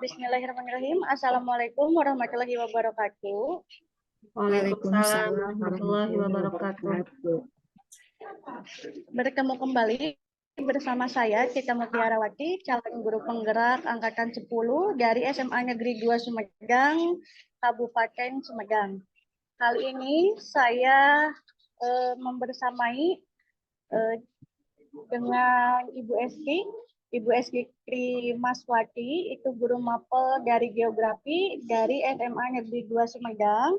Speaker 1: Bismillahirrahmanirrahim. Assalamualaikum warahmatullahi wabarakatuh.
Speaker 2: Waalaikumsalam warahmatullahi wabarakatuh.
Speaker 1: Bertemu kembali bersama saya Cita Mutiarawati, calon guru penggerak angkatan 10 dari SMA Negeri 2 Sumedang, Kabupaten Sumedang. Kali ini saya membersamai dengan Ibu Eski Maswati, itu guru mapel dari geografi dari SMA Negeri 2 Sumedang,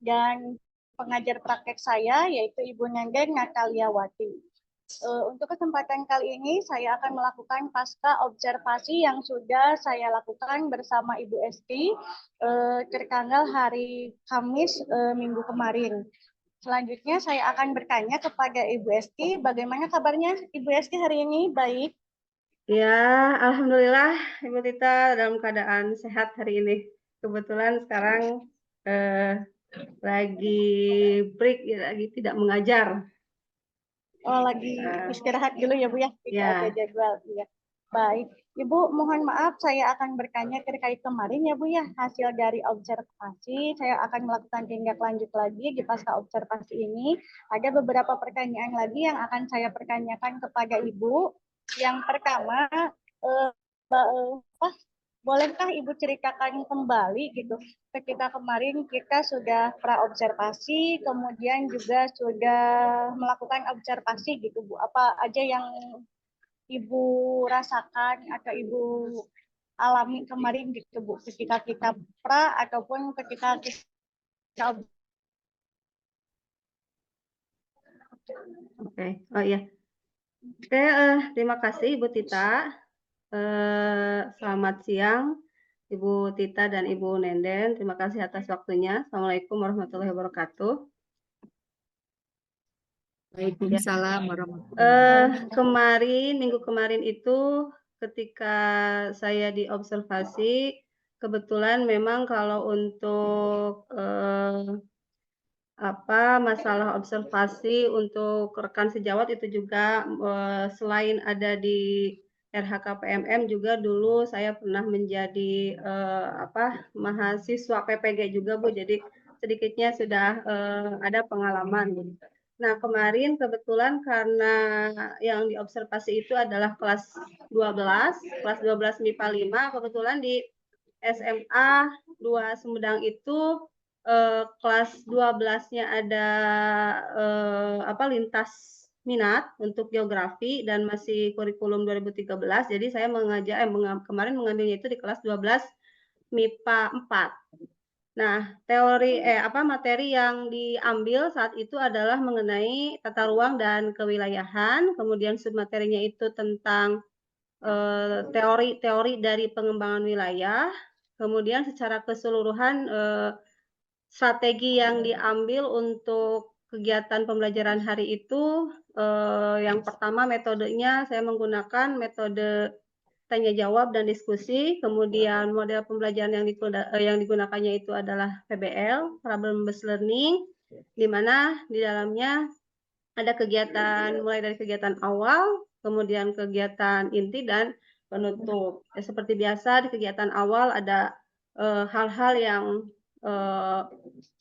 Speaker 1: dan pengajar praktek saya yaitu Ibu Nenden Nataliawati. Untuk kesempatan kali ini saya akan melakukan pasca observasi yang sudah saya lakukan bersama Ibu Eski tertanggal hari Kamis minggu kemarin. Selanjutnya saya akan bertanya kepada Ibu Eski, bagaimana kabarnya Ibu Eski hari ini? Baik.
Speaker 2: Ya, alhamdulillah Ibu Tita dalam keadaan sehat hari ini. Kebetulan sekarang lagi break, lagi tidak mengajar.
Speaker 1: Oh, lagi istirahat dulu ya Bu ya? Tidak ada jadwal. Ya. Baik, Ibu mohon maaf saya akan bertanya terkait kemarin ya Bu ya, hasil dari observasi. Saya akan melakukan tindak lanjut lagi di pasca observasi ini. Ada beberapa pertanyaan lagi yang akan saya pertanyakan kepada Ibu. Yang pertama, bolehkah Ibu ceritakan kembali gitu, ketika kemarin kita sudah pra-observasi, kemudian juga sudah melakukan observasi gitu Bu, apa aja yang Ibu rasakan atau Ibu alami kemarin gitu Bu, ketika kita pra ataupun ketika kita
Speaker 2: Oke. Oh iya. Oke, terima kasih Ibu Tita. Selamat siang Ibu Tita dan Ibu Nenden. Terima kasih atas waktunya. Assalamualaikum warahmatullahi wabarakatuh.
Speaker 7: Waalaikumsalam warahmatullahi
Speaker 2: wabarakatuh. Minggu kemarin itu ketika saya diobservasi, kebetulan memang kalau untuk masalah observasi untuk rekan sejawat itu juga selain ada di RHKPMM juga dulu saya pernah menjadi mahasiswa PPG juga Bu, jadi sedikitnya sudah ada pengalaman Bu. Nah kemarin kebetulan karena yang diobservasi itu adalah kelas 12 MIPA 5, kebetulan di SMA 2 Sumedang itu kelas 12-nya ada lintas minat untuk geografi dan masih kurikulum 2013. Jadi saya kemarin mengambilnya itu di kelas 12 MIPA 4. Nah, materi yang diambil saat itu adalah mengenai tata ruang dan kewilayahan, kemudian submaterinya itu tentang teori dari pengembangan wilayah, kemudian secara keseluruhan strategi yang diambil untuk kegiatan pembelajaran hari itu, yang pertama metodenya saya menggunakan metode tanya jawab dan diskusi, kemudian model pembelajaran yang digunakannya itu adalah PBL, Problem Based Learning, di mana di dalamnya ada kegiatan mulai dari kegiatan awal, kemudian kegiatan inti dan penutup. Ya, seperti biasa di kegiatan awal ada hal-hal yang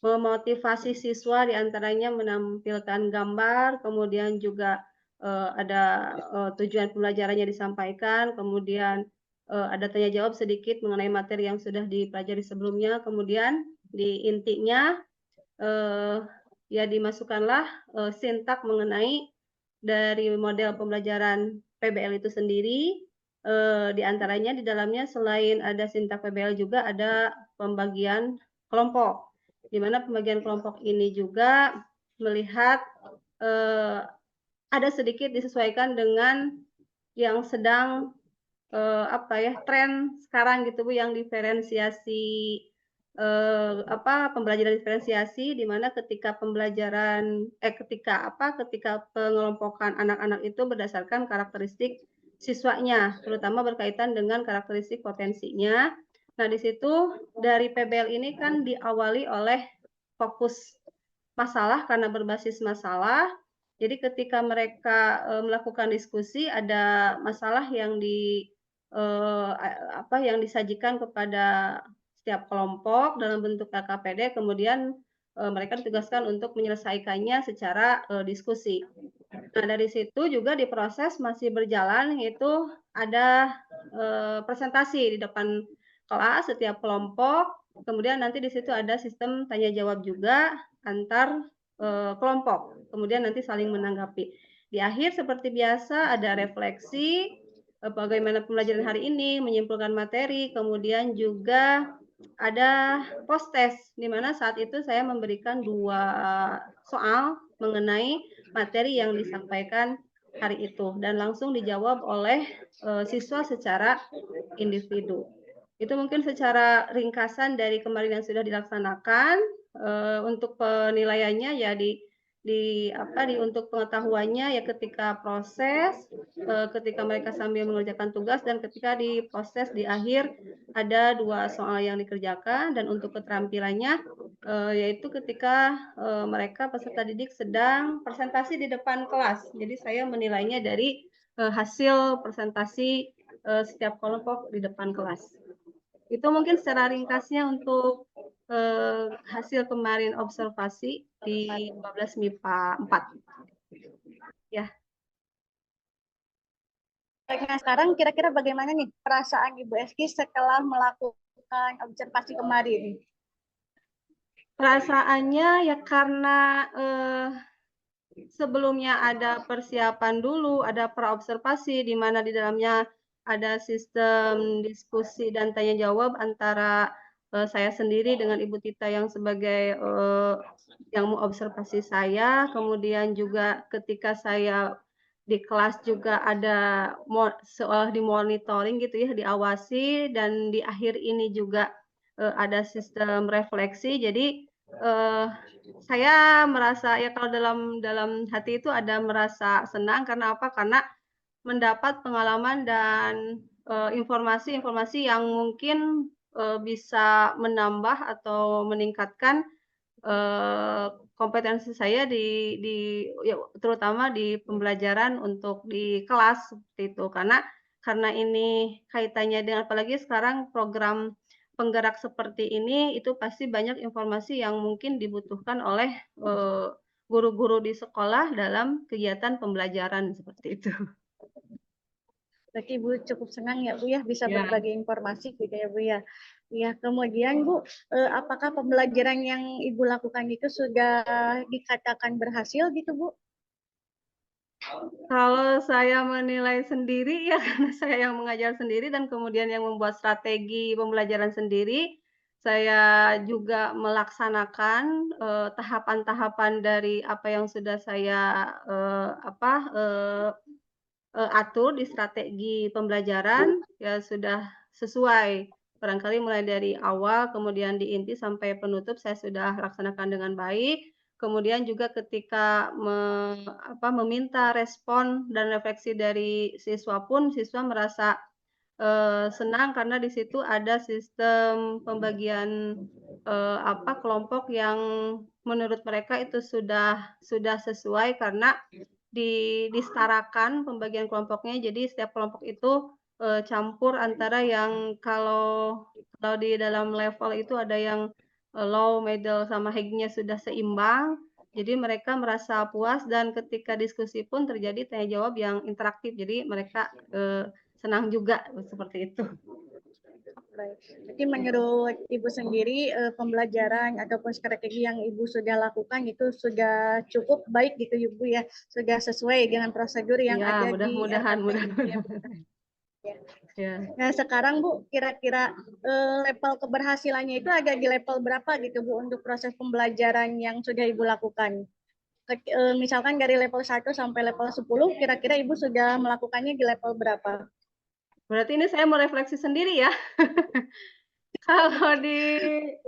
Speaker 2: memotivasi siswa, diantaranya menampilkan gambar, kemudian juga ada tujuan pembelajarannya disampaikan, kemudian ada tanya jawab sedikit mengenai materi yang sudah dipelajari sebelumnya, kemudian di intinya ya dimasukkanlah sintak mengenai dari model pembelajaran PBL itu sendiri. Di antaranya di dalamnya selain ada sintak PBL juga ada pembagian kelompok, di mana pembagian kelompok ini juga melihat ada sedikit disesuaikan dengan yang sedang tren sekarang gitu Bu, yang diferensiasi pembelajaran diferensiasi, di mana ketika pengelompokan anak-anak itu berdasarkan karakteristik siswanya, terutama berkaitan dengan karakteristik potensinya. Nah, di situ dari PBL ini kan diawali oleh fokus masalah karena berbasis masalah. Jadi ketika mereka melakukan diskusi, ada masalah yang yang disajikan kepada setiap kelompok dalam bentuk KKPD, kemudian mereka ditugaskan untuk menyelesaikannya secara diskusi. Nah, dari situ juga diproses masih berjalan, yaitu ada presentasi di depan kelas setiap kelompok, kemudian nanti di situ ada sistem tanya jawab juga antar kelompok, kemudian nanti saling menanggapi. Di akhir seperti biasa ada refleksi bagaimana pembelajaran hari ini, menyimpulkan materi, kemudian juga ada post test, di mana saat itu saya memberikan 2 soal mengenai materi yang disampaikan hari itu dan langsung dijawab oleh siswa secara individu. Itu mungkin secara ringkasan dari kemarin yang sudah dilaksanakan. Untuk penilaiannya ya untuk pengetahuannya ya ketika proses, ketika mereka sambil mengerjakan tugas, dan ketika diproses di akhir ada 2 soal yang dikerjakan. Dan untuk keterampilannya yaitu ketika mereka peserta didik sedang presentasi di depan kelas. Jadi saya menilainya dari hasil presentasi setiap kelompok di depan kelas. Itu mungkin secara ringkasnya untuk hasil kemarin observasi di 12 MIPA 4. Ya.
Speaker 8: Baik, nah sekarang kira-kira bagaimana nih perasaan Ibu Eski setelah melakukan observasi kemarin?
Speaker 2: Perasaannya ya karena sebelumnya ada persiapan dulu, ada praobservasi di mana di dalamnya ada sistem diskusi dan tanya jawab antara saya sendiri dengan Ibu Tita yang sebagai yang mengobservasi saya, kemudian juga ketika saya di kelas juga ada seolah dimonitoring gitu ya, diawasi, dan di akhir ini juga ada sistem refleksi. Jadi saya merasa ya kalau dalam hati itu ada merasa senang. Karena apa? Karena mendapat pengalaman dan informasi-informasi yang mungkin bisa menambah atau meningkatkan kompetensi saya terutama di pembelajaran untuk di kelas seperti itu. Karena karena ini kaitannya dengan apalagi sekarang program penggerak seperti ini, itu pasti banyak informasi yang mungkin dibutuhkan oleh, guru-guru di sekolah dalam kegiatan pembelajaran seperti itu.
Speaker 8: Berarti Ibu cukup senang ya Bu ya bisa
Speaker 2: Ya.
Speaker 8: berbagi informasi gitu ya Bu ya. Ya, kemudian Bu, apakah pembelajaran yang Ibu lakukan itu sudah dikatakan berhasil gitu Bu?
Speaker 2: Kalau saya menilai sendiri ya karena saya yang mengajar sendiri dan kemudian yang membuat strategi pembelajaran sendiri, saya juga melaksanakan, tahapan-tahapan dari apa yang sudah saya, atur di strategi pembelajaran, ya sudah sesuai. Barangkali mulai dari awal, kemudian di inti sampai penutup saya sudah laksanakan dengan baik. Kemudian juga ketika meminta respon dan refleksi dari siswa pun, siswa merasa, senang karena di situ ada sistem pembagian, kelompok yang menurut mereka itu sudah sesuai karena disetarakan pembagian kelompoknya. Jadi setiap kelompok itu, campur antara yang kalau di dalam level itu ada yang, low, middle, sama high-nya sudah seimbang. Jadi mereka merasa puas dan ketika diskusi pun terjadi tanya jawab yang interaktif. Jadi mereka, senang juga seperti itu.
Speaker 8: Baik. Jadi menurut Ibu sendiri pembelajaran ataupun strategi yang Ibu sudah lakukan itu sudah cukup baik gitu Ibu ya, sudah sesuai dengan prosedur yang
Speaker 2: Iya,
Speaker 8: ada di
Speaker 2: mudah-mudahan.
Speaker 8: RKP.
Speaker 2: Ya.
Speaker 8: Nah sekarang Bu, kira-kira level keberhasilannya itu ada di level berapa gitu Bu untuk proses pembelajaran yang sudah Ibu lakukan? Misalkan dari level 1 sampai level 10, kira-kira Ibu sudah melakukannya di level berapa?
Speaker 2: Berarti ini saya mau refleksi sendiri ya. Kalau
Speaker 8: Boleh.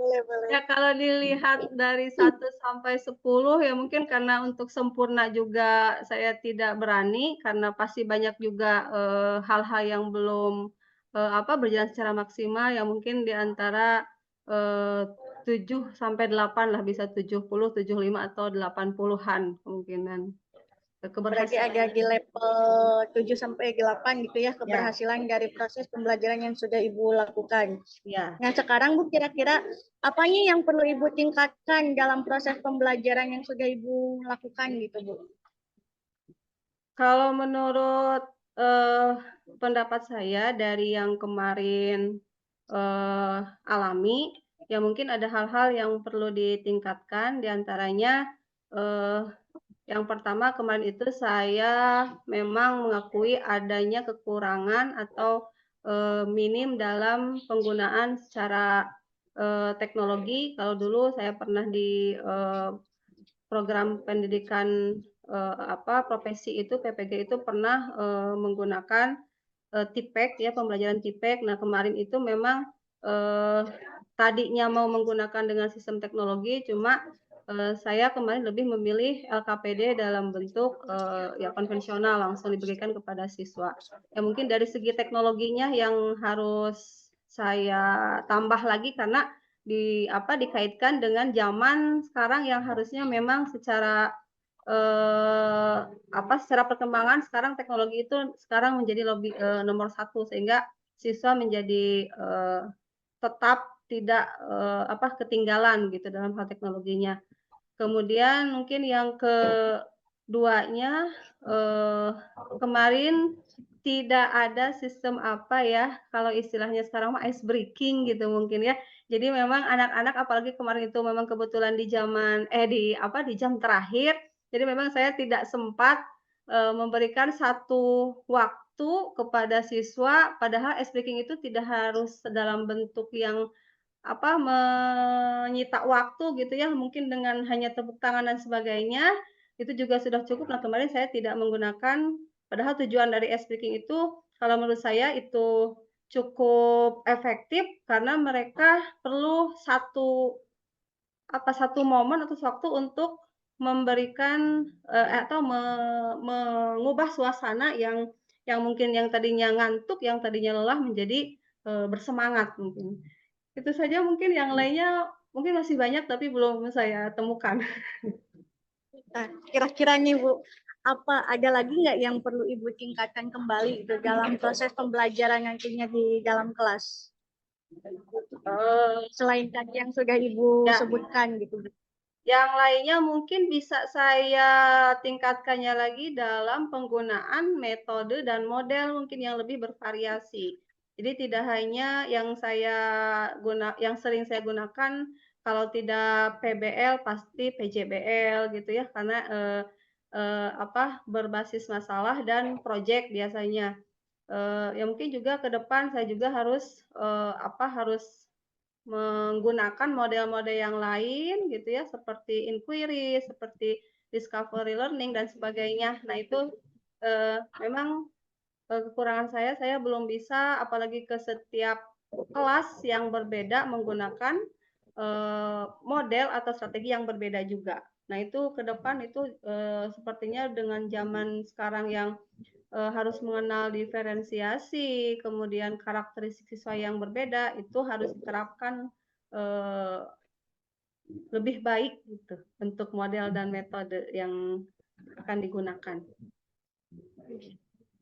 Speaker 2: kalau dilihat dari 1 sampai 10 ya mungkin karena untuk sempurna juga saya tidak berani, karena pasti banyak juga, hal-hal yang belum, berjalan secara maksimal ya mungkin di antara, 7 sampai 8 lah, bisa 70, 75 atau 80-an kemungkinan.
Speaker 8: Berarti ada di level 7 sampai 8 gitu ya keberhasilan dari proses pembelajaran yang sudah Ibu lakukan.
Speaker 2: Ya.
Speaker 8: Nah, sekarang Bu kira-kira apanya yang perlu Ibu tingkatkan dalam proses pembelajaran yang sudah Ibu lakukan gitu, Bu?
Speaker 2: Kalau menurut, pendapat saya dari yang kemarin, alami, ya mungkin ada hal-hal yang perlu ditingkatkan, di antaranya, yang pertama kemarin itu saya memang mengakui adanya kekurangan atau, minim dalam penggunaan secara, teknologi. Kalau dulu saya pernah di, program pendidikan, profesi itu, PPG itu pernah, menggunakan, TIPEK ya, pembelajaran TIPEK. Nah, kemarin itu memang, tadinya mau menggunakan dengan sistem teknologi, cuma, saya kemarin lebih memilih LKPD dalam bentuk, ya konvensional, langsung diberikan kepada siswa. Ya mungkin dari segi teknologinya yang harus saya tambah lagi karena dikaitkan dengan zaman sekarang yang harusnya memang secara, secara perkembangan sekarang teknologi itu sekarang menjadi lebih, nomor 1 sehingga siswa menjadi, tetap tidak, ketinggalan gitu dalam hal teknologinya. Kemudian mungkin yang keduanya, kemarin tidak ada sistem kalau istilahnya sekarang mah ice breaking gitu mungkin ya. Jadi memang anak-anak apalagi kemarin itu memang kebetulan di jam terakhir, jadi memang saya tidak sempat, memberikan satu waktu kepada siswa, padahal ice breaking itu tidak harus dalam bentuk yang menyita waktu gitu ya, mungkin dengan hanya tepuk tangan dan sebagainya, itu juga sudah cukup. Nah, kemarin saya tidak menggunakan padahal tujuan dari ice breaking itu kalau menurut saya itu cukup efektif karena mereka perlu satu momen atau waktu untuk memberikan, atau mengubah suasana yang mungkin yang tadinya ngantuk, yang tadinya lelah menjadi, bersemangat mungkin. Itu saja mungkin yang lainnya mungkin masih banyak tapi belum saya temukan.
Speaker 8: Nah, kira-kira nih Bu, apa ada lagi nggak yang perlu Ibu tingkatkan kembali gitu dalam proses pembelajaran nantinya di dalam kelas? Selain tadi yang sudah Ibu
Speaker 2: Ya.
Speaker 8: sebutkan gitu.
Speaker 2: Yang lainnya mungkin bisa saya tingkatkannya lagi dalam penggunaan metode dan model mungkin yang lebih bervariasi. Jadi tidak hanya yang sering saya gunakan, kalau tidak PBL pasti PJBL gitu ya, karena berbasis masalah dan proyek biasanya. Ya mungkin juga ke depan saya juga harus menggunakan model-model yang lain gitu ya, seperti inquiry, seperti discovery learning dan sebagainya. Nah itu memang kekurangan saya belum bisa, apalagi ke setiap kelas yang berbeda menggunakan model atau strategi yang berbeda juga. Nah itu ke depan itu sepertinya dengan zaman sekarang yang harus mengenal diferensiasi, kemudian karakteristik siswa yang berbeda, itu harus diterapkan lebih baik gitu untuk model dan metode yang akan digunakan.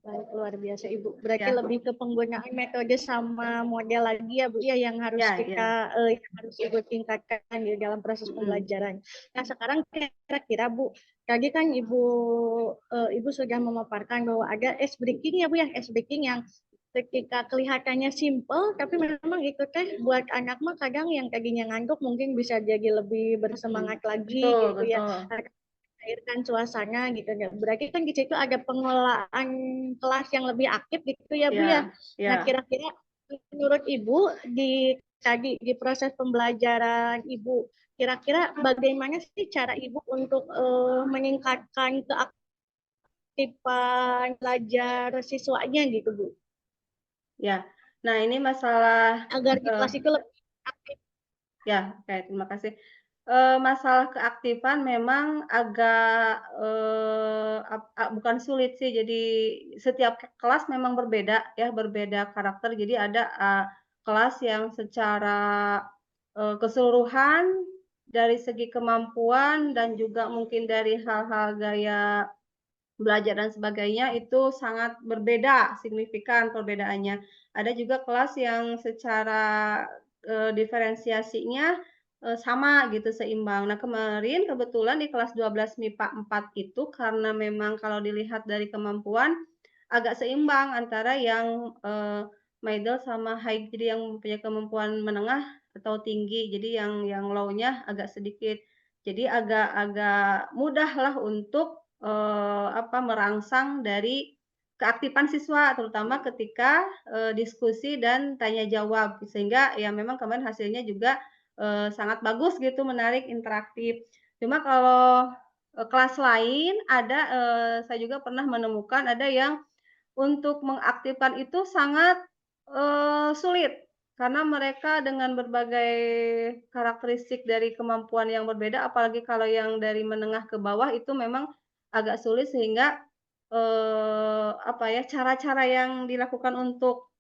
Speaker 8: Baik, luar biasa Ibu. Berarti
Speaker 2: Ya.
Speaker 8: lebih ke penggunaan metode sama model lagi ya Bu ya yang harus
Speaker 2: Ya,
Speaker 8: yang harus Ibu tingkatkan di dalam proses pembelajaran. Nah, sekarang kira-kira Bu, tadi kan Ibu sudah memaparkan bahwa ada ice breaking ya Bu ya, ice breaking yang ketika kelihatannya simple tapi memang itu teh buat anak mah kadang yang tadinya ngantuk mungkin bisa jadi lebih bersemangat lagi gitu ya. Mencairkan suasana gitu ya. Berarti kan di situ ada pengelolaan kelas yang lebih aktif gitu ya Bu ya. Nah, kira-kira menurut Ibu di proses pembelajaran Ibu, kira-kira bagaimana sih cara Ibu untuk meningkatkan keaktifan belajar siswanya gitu Bu?
Speaker 2: Ya. Nah, ini masalah
Speaker 8: agar di kelas itu lebih aktif.
Speaker 2: Ya, oke, terima kasih. Masalah keaktifan memang agak bukan sulit sih. Jadi setiap kelas memang berbeda ya, berbeda karakter. Jadi ada kelas yang secara keseluruhan dari segi kemampuan dan juga mungkin dari hal-hal gaya belajar dan sebagainya itu sangat berbeda, signifikan perbedaannya. Ada juga kelas yang secara diferensiasinya sama gitu, seimbang. Nah, kemarin kebetulan di kelas 12 MIPA 4 itu karena memang kalau dilihat dari kemampuan agak seimbang antara yang middle sama high, jadi yang punya kemampuan menengah atau tinggi. Jadi yang low-nya agak sedikit. Jadi agak mudah lah untuk merangsang dari keaktifan siswa, terutama ketika diskusi dan tanya jawab, sehingga ya memang kemarin hasilnya juga sangat bagus gitu, menarik, interaktif. Cuma kalau kelas lain ada, saya juga pernah menemukan ada yang untuk mengaktifkan itu sangat sulit, karena mereka dengan berbagai karakteristik dari kemampuan yang berbeda, apalagi kalau yang dari menengah ke bawah itu memang agak sulit, sehingga cara-cara yang dilakukan untuk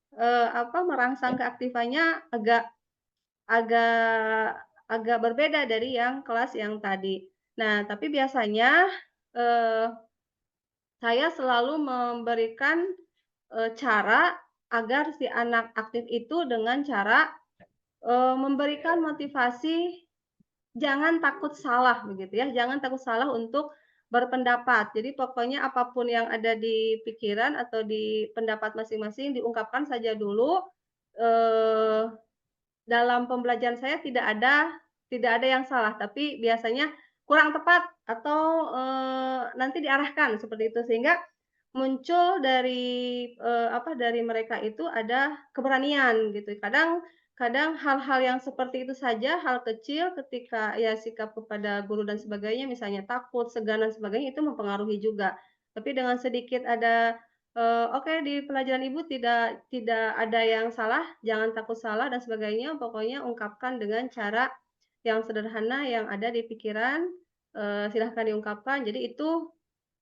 Speaker 2: merangsang keaktifannya agak agak agak berbeda dari yang kelas yang tadi. Nah, tapi biasanya saya selalu memberikan cara agar si anak aktif itu dengan cara memberikan motivasi jangan takut salah begitu ya, jangan takut salah untuk berpendapat. Jadi pokoknya apapun yang ada di pikiran atau di pendapat masing-masing diungkapkan saja dulu. Dalam pembelajaran saya tidak ada yang salah, tapi biasanya kurang tepat atau nanti diarahkan seperti itu, sehingga muncul dari mereka itu ada keberanian gitu. Kadang hal-hal yang seperti itu saja, hal kecil ketika ya sikap kepada guru dan sebagainya, misalnya takut, segan dan sebagainya, itu mempengaruhi juga. Tapi dengan sedikit ada, "Oke, di pelajaran Ibu tidak ada yang salah, jangan takut salah dan sebagainya, pokoknya ungkapkan dengan cara yang sederhana yang ada di pikiran, silahkan diungkapkan." Jadi itu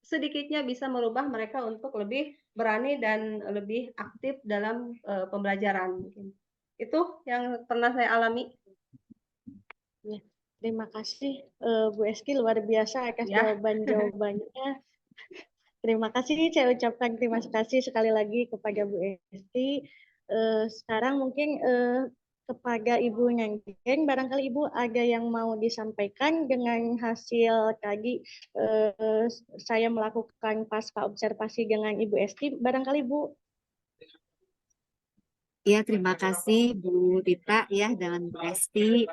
Speaker 2: sedikitnya bisa merubah mereka untuk lebih berani dan lebih aktif dalam pembelajaran mungkin. Itu yang pernah saya alami.
Speaker 8: Ya, terima kasih Bu Eski luar biasa atas
Speaker 2: Ya.
Speaker 8: jawaban-jawabannya. Terima kasih, saya ucapkan terima kasih sekali lagi kepada Bu Esti. Sekarang mungkin kepada Ibu Nyanggeng, barangkali Ibu ada yang mau disampaikan dengan hasil tadi saya melakukan pasca observasi dengan Ibu Esti, barangkali Bu.
Speaker 7: Ya, terima kasih Bu Tita ya dengan Bu Esti.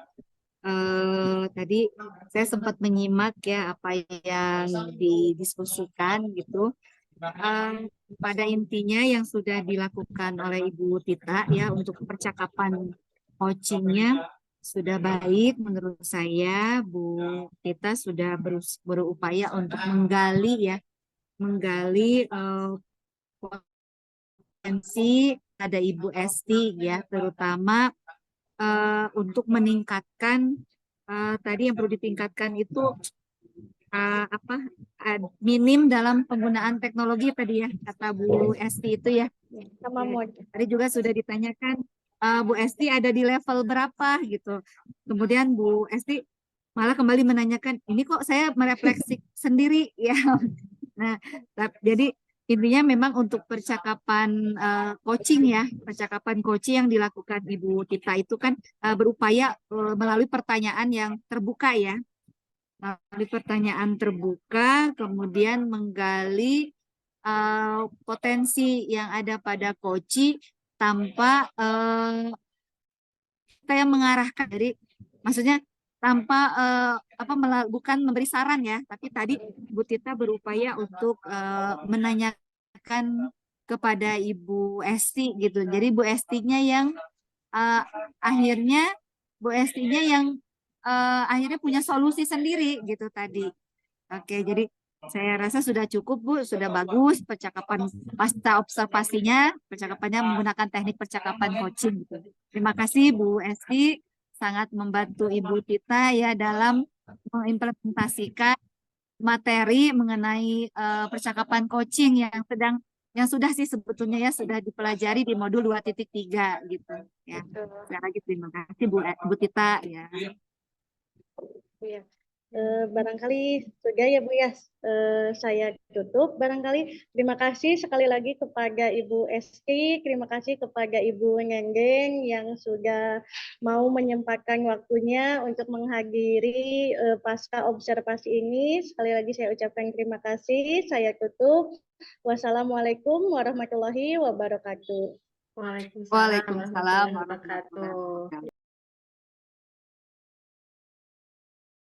Speaker 7: Tadi saya sempat menyimak ya apa yang didiskusikan gitu. Pada intinya yang sudah dilakukan oleh Ibu Tita ya untuk percakapan coachingnya sudah baik menurut saya. Bu Tita sudah berupaya untuk menggali potensi ada Ibu Esti ya, terutama untuk meningkatkan tadi yang perlu ditingkatkan itu minim dalam penggunaan teknologi tadi ya kata Bu Esti itu ya.
Speaker 8: Sama mau.
Speaker 7: Tadi juga sudah ditanyakan Bu Esti ada di level berapa gitu. Kemudian Bu Esti malah kembali menanyakan ini kok saya merefleksi sendiri ya. Nah, jadi intinya memang untuk percakapan coaching ya, percakapan coaching yang dilakukan Ibu Tita itu kan berupaya melalui pertanyaan yang terbuka ya. Melalui pertanyaan terbuka, kemudian menggali potensi yang ada pada coaching tanpa kita yang mengarahkan. Jadi maksudnya tanpa bukan memberi saran ya, tapi tadi Bu Tita berupaya untuk menanyakan kepada Ibu Esti gitu. Jadi Bu Estinya yang akhirnya akhirnya punya solusi sendiri gitu tadi. Oke, jadi saya rasa sudah cukup Bu, sudah bagus percakapan pasca observasinya, percakapannya menggunakan teknik percakapan coaching gitu. Terima kasih Bu Esti, sangat membantu Ibu Tita ya dalam mengimplementasikan materi mengenai percakapan coaching yang sudah sih sebetulnya ya sudah dipelajari di modul 2.3 gitu ya. Sekali lagi terima kasih Bu Tita ya.
Speaker 8: Ya. Barangkali sudah ya Bu ya, saya tutup barangkali. Terima kasih sekali lagi kepada Ibu Esti, terima kasih kepada Ibu Nyanggeng yang sudah mau menyempatkan waktunya untuk menghadiri pasca observasi ini. Sekali lagi saya ucapkan terima kasih, saya tutup. Wassalamualaikum warahmatullahi wabarakatuh.
Speaker 1: Waalaikumsalam warahmatullahi
Speaker 7: Waalaikumsalam warahmatullahi
Speaker 1: wabarakatuh.
Speaker 7: wabarakatuh.